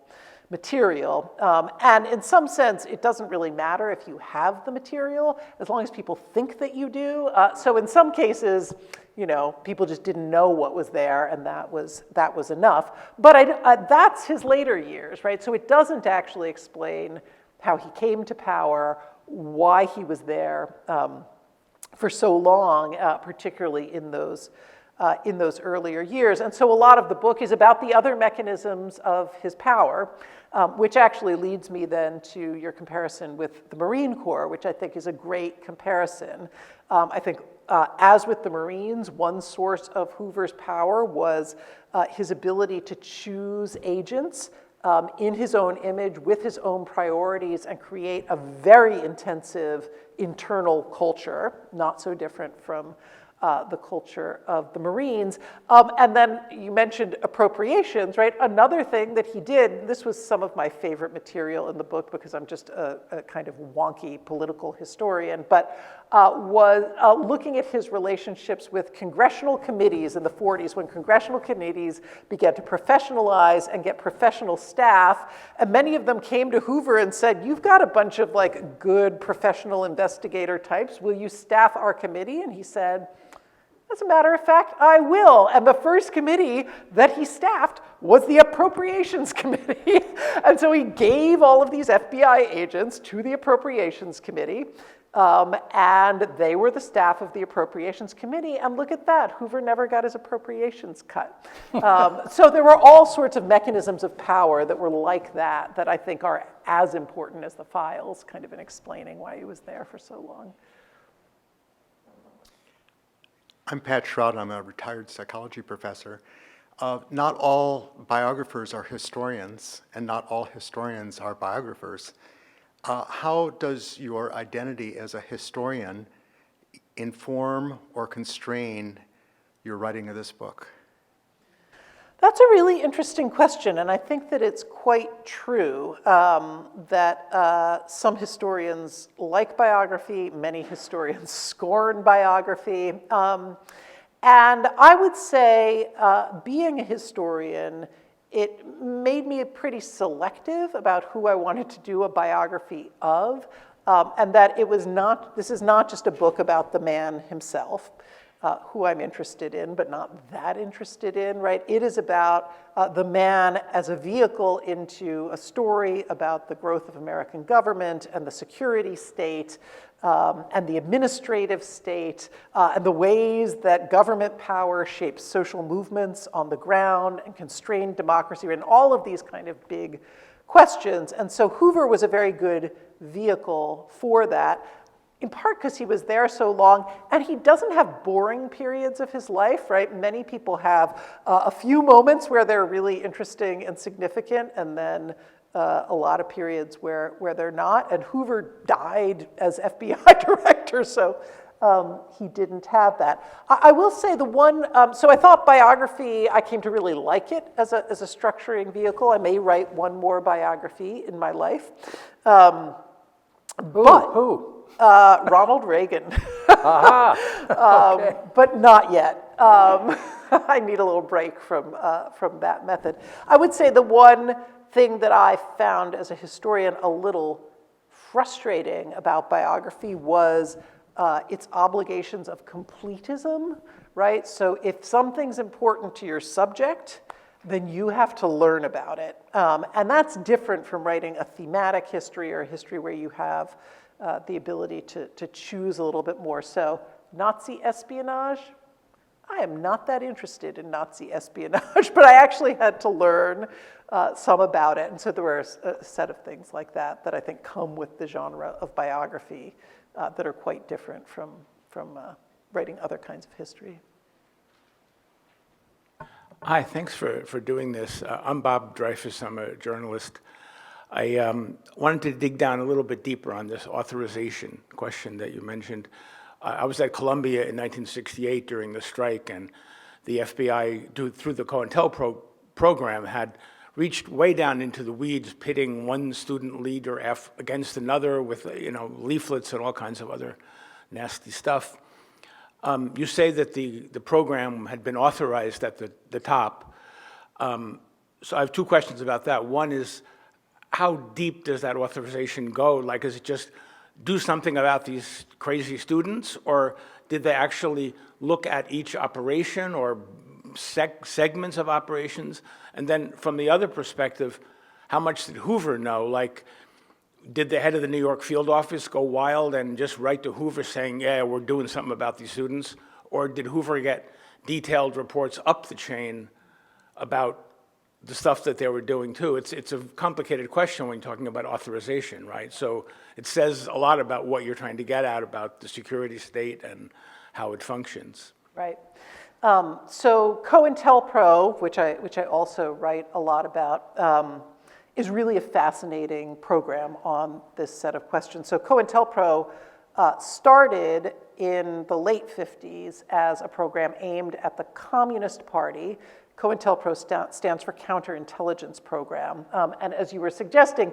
material. And in some sense, it doesn't really matter if you have the material, as long as people think that you do. So in some cases, people just didn't know what was there, and that was enough. But that's his later years, right? So it doesn't actually explain how he came to power, why he was there for so long, particularly in those earlier years. And so a lot of the book is about the other mechanisms of his power, which actually leads me then to your comparison with the Marine Corps, which I think is a great comparison. I think as with the Marines, one source of Hoover's power was his ability to choose agents in his own image, with his own priorities, and create a very intensive internal culture, not so different from the culture of the Marines. And then you mentioned appropriations, right? Another thing that he did, this was some of my favorite material in the book because I'm just a kind of wonky political historian, but was looking at his relationships with congressional committees in the 40s, when congressional committees began to professionalize and get professional staff. And many of them came to Hoover and said, "You've got a bunch of good professional investigator types. Will you staff our committee?" And he said, "As a matter of fact, I will." And the first committee that he staffed was the Appropriations Committee. And so he gave all of these FBI agents to the Appropriations Committee, and they were the staff of the Appropriations Committee. And look at that, Hoover never got his appropriations cut. So there were all sorts of mechanisms of power that were like that I think are as important as the files, kind of in explaining why he was there for so long. I'm Pat Shroud. I'm a retired psychology professor. Not all biographers are historians, and not all historians are biographers. How does your identity as a historian inform or constrain your writing of this book? That's a really interesting question, and I think that it's quite true that some historians like biography, many historians scorn biography. And I would say being a historian, it made me pretty selective about who I wanted to do a biography of, and that this is not just a book about the man himself, who I'm interested in, but not that interested in, right? It is about the man as a vehicle into a story about the growth of American government and the security state and the administrative state and the ways that government power shapes social movements on the ground and constrained democracy, and all of these kind of big questions. And so Hoover was a very good vehicle for that, in part because he was there so long, and he doesn't have boring periods of his life, right? Many people have a few moments where they're really interesting and significant, and then a lot of periods where they're not. And Hoover died as FBI director, so he didn't have that. I will say the one, so I thought biography, I came to really like it as a structuring vehicle. I may write one more biography in my life. Who? Ronald Reagan. Okay. But not yet. I need a little break from that method. I would say the one thing that I found as a historian a little frustrating about biography was its obligations of completism, right? So if something's important to your subject, then you have to learn about it. And that's different from writing a thematic history or a history where you have the ability to choose a little bit more. So Nazi espionage, I am not that interested in Nazi espionage, but I actually had to learn some about it. And so there were a set of things like that I think come with the genre of biography that are quite different from writing other kinds of history. Hi, thanks for doing this. I'm Bob Dreyfus. I'm a journalist. I wanted to dig down a little bit deeper on this authorization question that you mentioned. I was at Columbia in 1968 during the strike, and the FBI, through the COINTEL program, had reached way down into the weeds, pitting one student leader against another with leaflets and all kinds of other nasty stuff. You say that the program had been authorized at the top. So I have two questions about that. One is, how deep does that authorization go? Like, is it just do something about these crazy students, or did they actually look at each operation or segments of operations? And then from the other perspective, how much did Hoover know? Like, did the head of the New York field office go wild and just write to Hoover saying, yeah, we're doing something about these students? Or did Hoover get detailed reports up the chain about the stuff that they were doing too? It's a complicated question when you're talking about authorization, right? So it says a lot about what you're trying to get at about the security state and how it functions. Right. So COINTELPRO, which I also write a lot about, is really a fascinating program on this set of questions. So COINTELPRO started in the late 50s as a program aimed at the Communist Party. COINTELPRO stands for Counterintelligence Program. And as you were suggesting,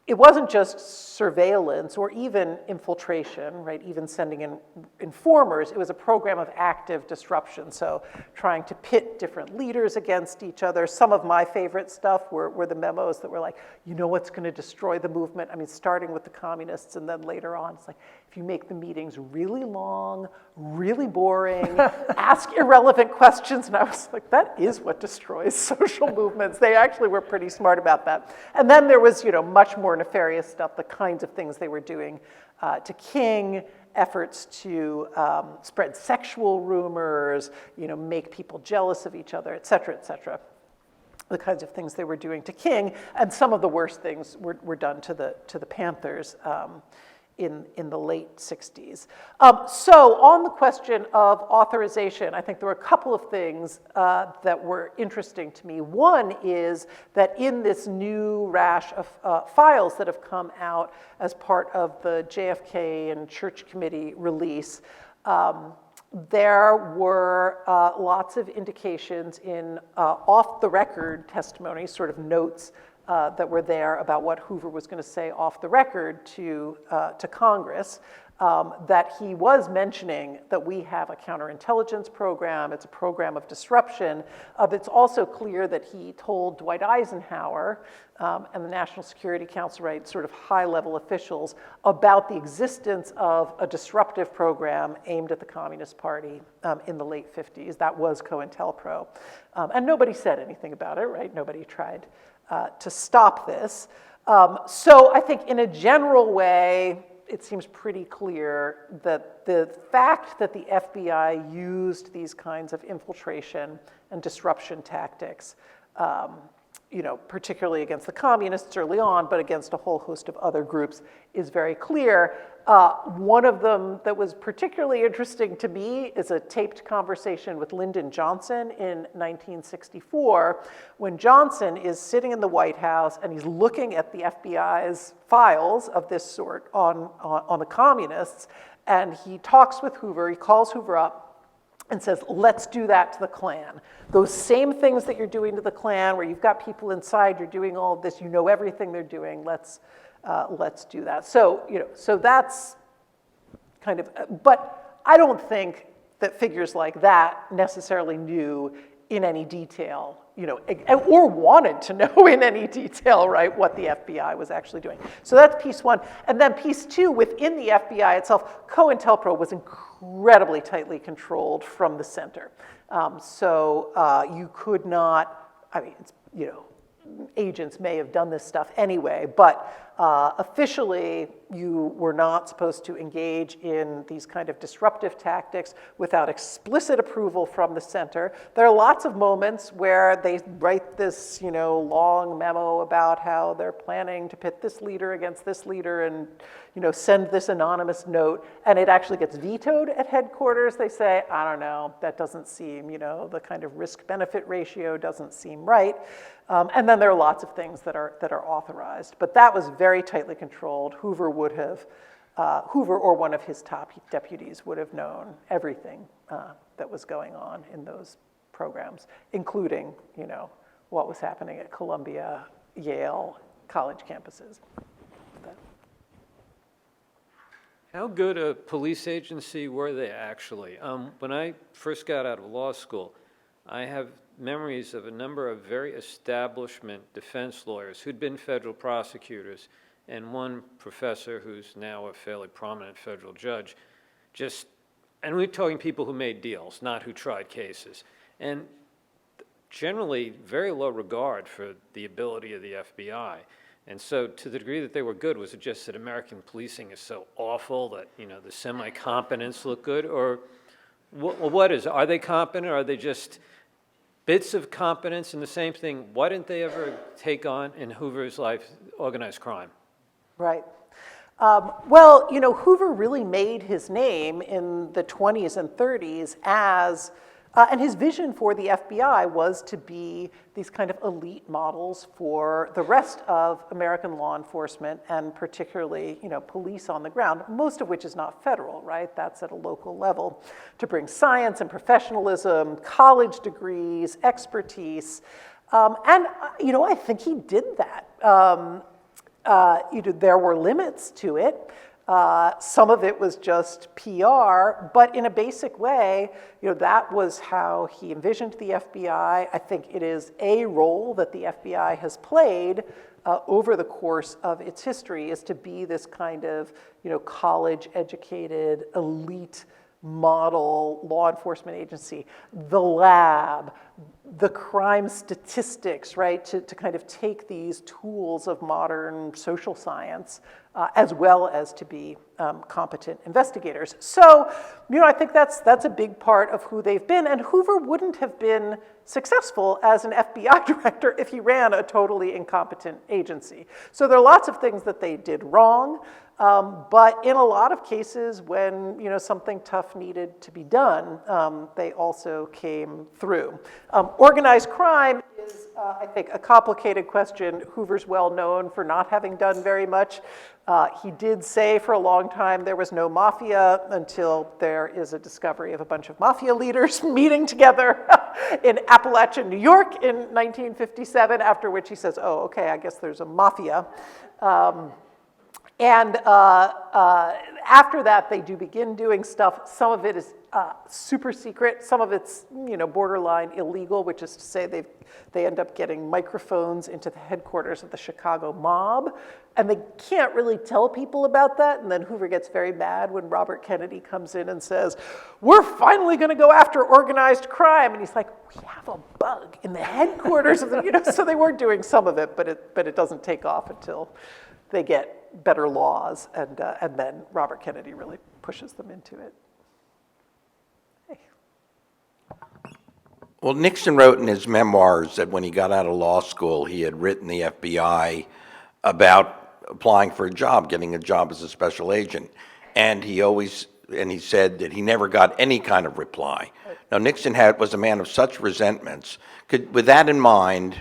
it wasn't just surveillance or even infiltration, right? Even sending in informers. It was a program of active disruption. So trying to pit different leaders against each other. Some of my favorite stuff were the memos that were like, you know what's going to destroy the movement? I mean, starting with the communists and then later on, it's like, if you make the meetings really long, really boring, ask irrelevant questions. And I was like, that is what destroys social movements. They actually were pretty smart about that. And then there was, much more nefarious stuff, the kinds of things they were doing to King, efforts to spread sexual rumors, make people jealous of each other, et cetera, et cetera. The kinds of things they were doing to King, and some of the worst things were done to the Panthers in the late 60s. So on the question of authorization, I think there were a couple of things that were interesting to me. One is that in this new rash of files that have come out as part of the JFK and Church Committee release, there were lots of indications in off-the-record testimony, sort of notes that were there about what Hoover was going to say off the record to Congress, that he was mentioning that we have a counterintelligence program, it's a program of disruption. It's also clear that he told Dwight Eisenhower and the National Security Council, right, sort of high-level officials, about the existence of a disruptive program aimed at the Communist Party in the late 50s. That was COINTELPRO. And nobody said anything about it, right? Nobody tried to stop this. So I think in a general way, it seems pretty clear that the fact that the FBI used these kinds of infiltration and disruption tactics, particularly against the communists early on, but against a whole host of other groups, is very clear. One of them that was particularly interesting to me is a taped conversation with Lyndon Johnson in 1964, when Johnson is sitting in the White House and he's looking at the FBI's files of this sort on the communists, and he talks with Hoover, he calls Hoover up, and says, let's do that to the Klan. Those same things that you're doing to the Klan, where you've got people inside, you're doing all of this, you know everything they're doing, let's do that. So, so that's kind of, but I don't think that figures like that necessarily knew in any detail, or wanted to know in any detail, right, what the FBI was actually doing. So that's piece one. And then piece two, within the FBI itself, COINTELPRO was incredibly tightly controlled from the center. So you could not, agents may have done this stuff anyway, but Officially, you were not supposed to engage in these kind of disruptive tactics without explicit approval from the center. There are lots of moments where they write this, long memo about how they're planning to pit this leader against this leader and, send this anonymous note, and it actually gets vetoed at headquarters. They say, I don't know, that doesn't seem, the kind of risk-benefit ratio doesn't seem right. And then there are lots of things that are authorized. But that was very tightly controlled. Hoover or one of his top deputies would have known everything that was going on in those programs, including, what was happening at Columbia, Yale, college campuses. How good a police agency were they actually? When I first got out of law school, I have memories of a number of very establishment defense lawyers who'd been federal prosecutors, and one professor who's now a fairly prominent federal judge, and we're talking people who made deals, not who tried cases, and generally very low regard for the ability of the FBI. And so to the degree that they were good, was it just that American policing is so awful that, the semi-competents look good? Or what is it? Are they competent, or are they just bits of competence? And the same thing, why didn't they ever take on, in Hoover's life, organized crime? Right. Well, Hoover really made his name in the 20s and 30s as, and his vision for the FBI was to be these kind of elite models for the rest of American law enforcement, and particularly, police on the ground, most of which is not federal, right? That's at a local level, to bring science and professionalism, college degrees, expertise. And, I think he did that. There were limits to it. Some of it was just PR, but in a basic way, that was how he envisioned the FBI. I think it is a role that the FBI has played over the course of its history, is to be this kind of, college-educated, elite model law enforcement agency, the lab, the crime statistics, right, to kind of take these tools of modern social science as well as to be competent investigators. So, I think that's a big part of who they've been, and Hoover wouldn't have been successful as an FBI director if he ran a totally incompetent agency. So there are lots of things that they did wrong, but in a lot of cases when something tough needed to be done, they also came through. Organized crime is, I think, a complicated question. Hoover's well known for not having done very much. He did say for a long time there was no mafia until there is a discovery of a bunch of mafia leaders meeting together in Appalachian, New York in 1957, after which he says, oh, okay, I guess there's a mafia. And after that, they do begin doing stuff. Some of it is super secret. Some of it's, borderline illegal, which is to say they end up getting microphones into the headquarters of the Chicago mob, and they can't really tell people about that. And then Hoover gets very mad when Robert Kennedy comes in and says, we're finally going to go after organized crime. And he's like, we have a bug in the headquarters of the, so they were doing some of it, but it doesn't take off until they get better laws, and then Robert Kennedy really pushes them into it. Hey. Well, Nixon wrote in his memoirs that when he got out of law school, he had written the FBI about applying for a job, getting a job as a special agent, and he said that he never got any kind of reply. Now, Nixon was a man of such resentments. With that in mind,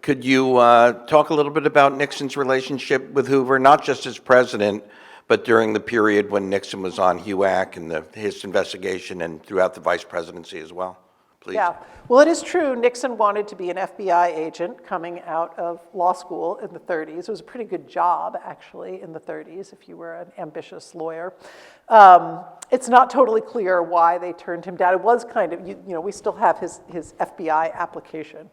could you talk a little bit about Nixon's relationship with Hoover, not just as president, but during the period when Nixon was on HUAC and his investigation, and throughout the vice presidency as well? Please. Yeah, well, it is true. Nixon wanted to be an FBI agent coming out of law school in the 30s. It was a pretty good job, actually, in the 30s, if you were an ambitious lawyer. It's not totally clear why they turned him down. It was kind of, we still have his FBI application.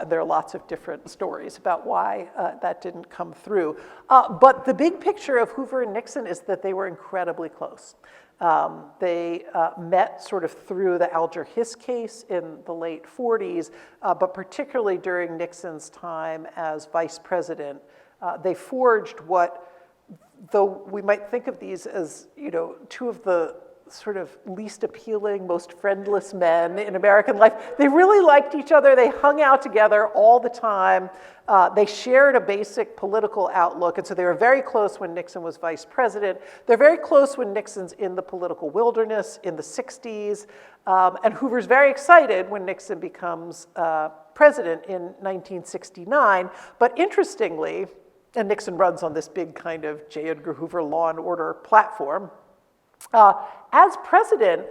There are lots of different stories about why that didn't come through. But the big picture of Hoover and Nixon is that they were incredibly close. They met sort of through the Alger Hiss case in the late 40s, but particularly during Nixon's time as vice president, They forged what, though we might think of these as, two of the sort of least appealing, most friendless men in American life, they really liked each other. They hung out together all the time. They shared a basic political outlook, and so they were very close when Nixon was vice president. They're very close when Nixon's in the political wilderness in the 60s, and Hoover's very excited when Nixon becomes president in 1969. But interestingly, and Nixon runs on this big kind of J. Edgar Hoover law and order platform, as president,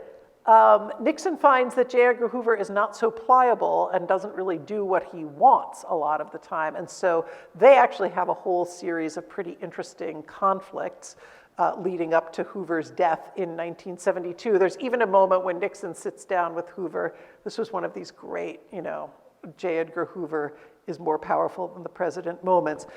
Nixon finds that J. Edgar Hoover is not so pliable and doesn't really do what he wants a lot of the time. And so they actually have a whole series of pretty interesting conflicts leading up to Hoover's death in 1972. There's even a moment when Nixon sits down with Hoover. This was one of these great, J. Edgar Hoover is more powerful than the president moments.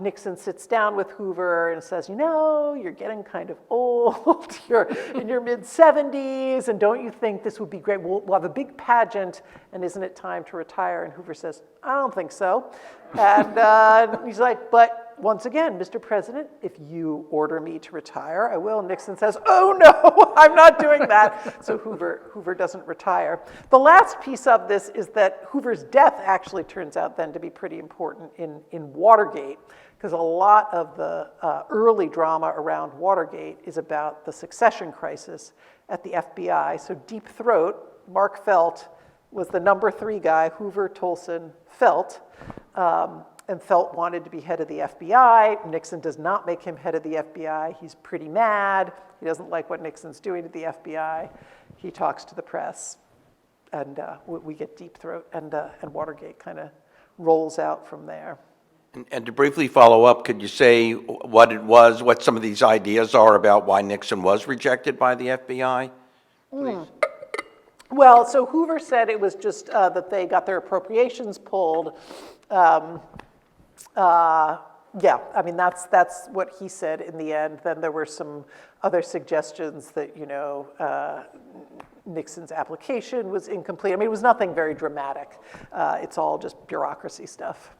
Nixon sits down with Hoover and says, you're getting kind of old, you're in your mid-70s, and don't you think this would be great? We'll have a big pageant, and isn't it time to retire? And Hoover says, I don't think so. And he's like, but once again, Mr. President, if you order me to retire, I will. Nixon says, oh no, I'm not doing that. So Hoover doesn't retire. The last piece of this is that Hoover's death actually turns out then to be pretty important in Watergate, because a lot of the early drama around Watergate is about the succession crisis at the FBI. So Deep Throat, Mark Felt, was the number 3 guy, Hoover, Tolson, Felt. And Felt wanted to be head of the FBI. Nixon does not make him head of the FBI. He's pretty mad. He doesn't like what Nixon's doing to the FBI. He talks to the press, and we get Deep Throat, and Watergate kind of rolls out from there. And to briefly follow up, could you say what it was, what some of these ideas are about why Nixon was rejected by the FBI, please? Well, so Hoover said it was just that they got their appropriations pulled. Yeah, I mean, that's what he said in the end. Then there were some other suggestions that, Nixon's application was incomplete. I mean, it was nothing very dramatic. It's all just bureaucracy stuff.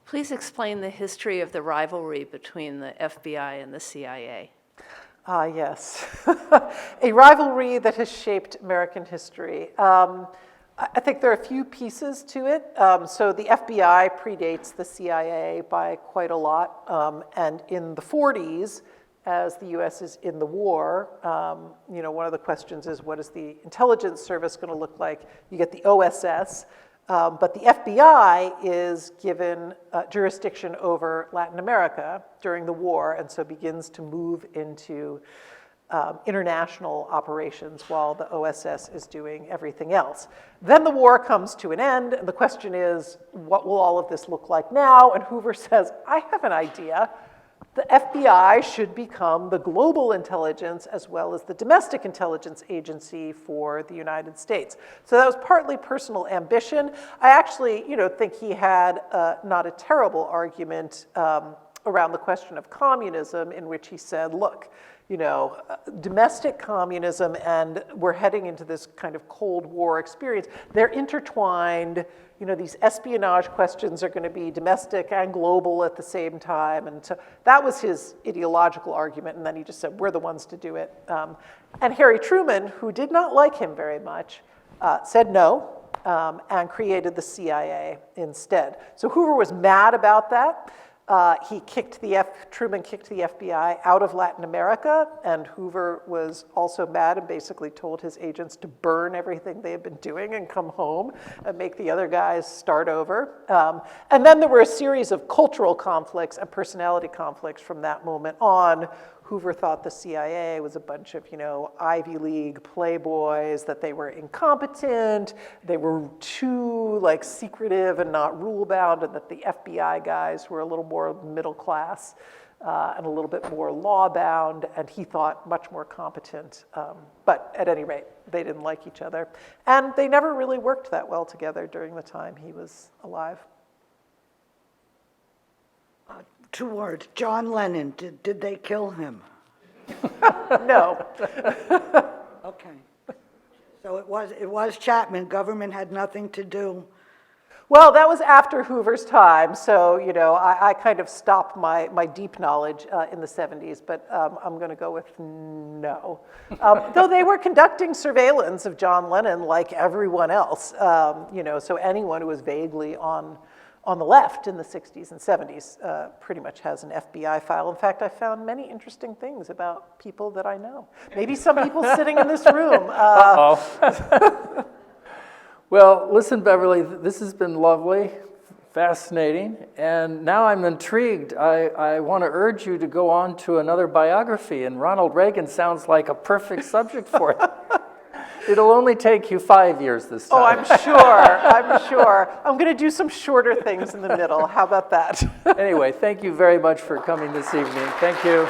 Please explain the history of the rivalry between the FBI and the CIA. Yes. A rivalry that has shaped American history. I think there are a few pieces to it. So the FBI predates the CIA by quite a lot. And in the 40s, as the US is in the war, one of the questions is, what is the intelligence service going to look like? You get the OSS, but the FBI is given jurisdiction over Latin America during the war, and so begins to move into international operations while the OSS is doing everything else. Then the war comes to an end, and the question is, what will all of this look like now? And Hoover says, I have an idea. The FBI should become the global intelligence as well as the domestic intelligence agency for the United States. So that was partly personal ambition. I actually, think he had not a terrible argument around the question of communism, in which he said, look, domestic communism and we're heading into this kind of Cold War experience. They're intertwined. These espionage questions are going to be domestic and global at the same time. And so that was his ideological argument. And then he just said, we're the ones to do it. And Harry Truman, who did not like him very much, said no and created the CIA instead. So Hoover was mad about that. Truman kicked the FBI out of Latin America, and Hoover was also mad and basically told his agents to burn everything they had been doing and come home and make the other guys start over. And then there were a series of cultural conflicts and personality conflicts from that moment on. Hoover thought the CIA was a bunch of, Ivy League playboys, that they were incompetent, they were too, secretive and not rule-bound, and that the FBI guys were a little more middle class and a little bit more law-bound, and he thought much more competent. But at any rate, they didn't like each other. And they never really worked that well together during the time he was alive. 2 words. John Lennon, did they kill him? No. Okay. So it was Chapman. Government had nothing to do. Well, that was after Hoover's time, so, you know, I kind of stopped my deep knowledge in the 70s, but I'm going to go with no. Though they were conducting surveillance of John Lennon like everyone else, you know, so anyone who was vaguely on the left in the 60s and 70s pretty much has an FBI file. In fact, I found many interesting things about people that I know. Maybe some people sitting in this room. Well, listen, Beverly, this has been lovely, fascinating, and now I'm intrigued. I want to urge you to go on to another biography, and Ronald Reagan sounds like a perfect subject for it. It'll only take you 5 years this time. Oh, I'm sure. I'm going to do some shorter things in the middle. How about that? Anyway, thank you very much for coming this evening. Thank you.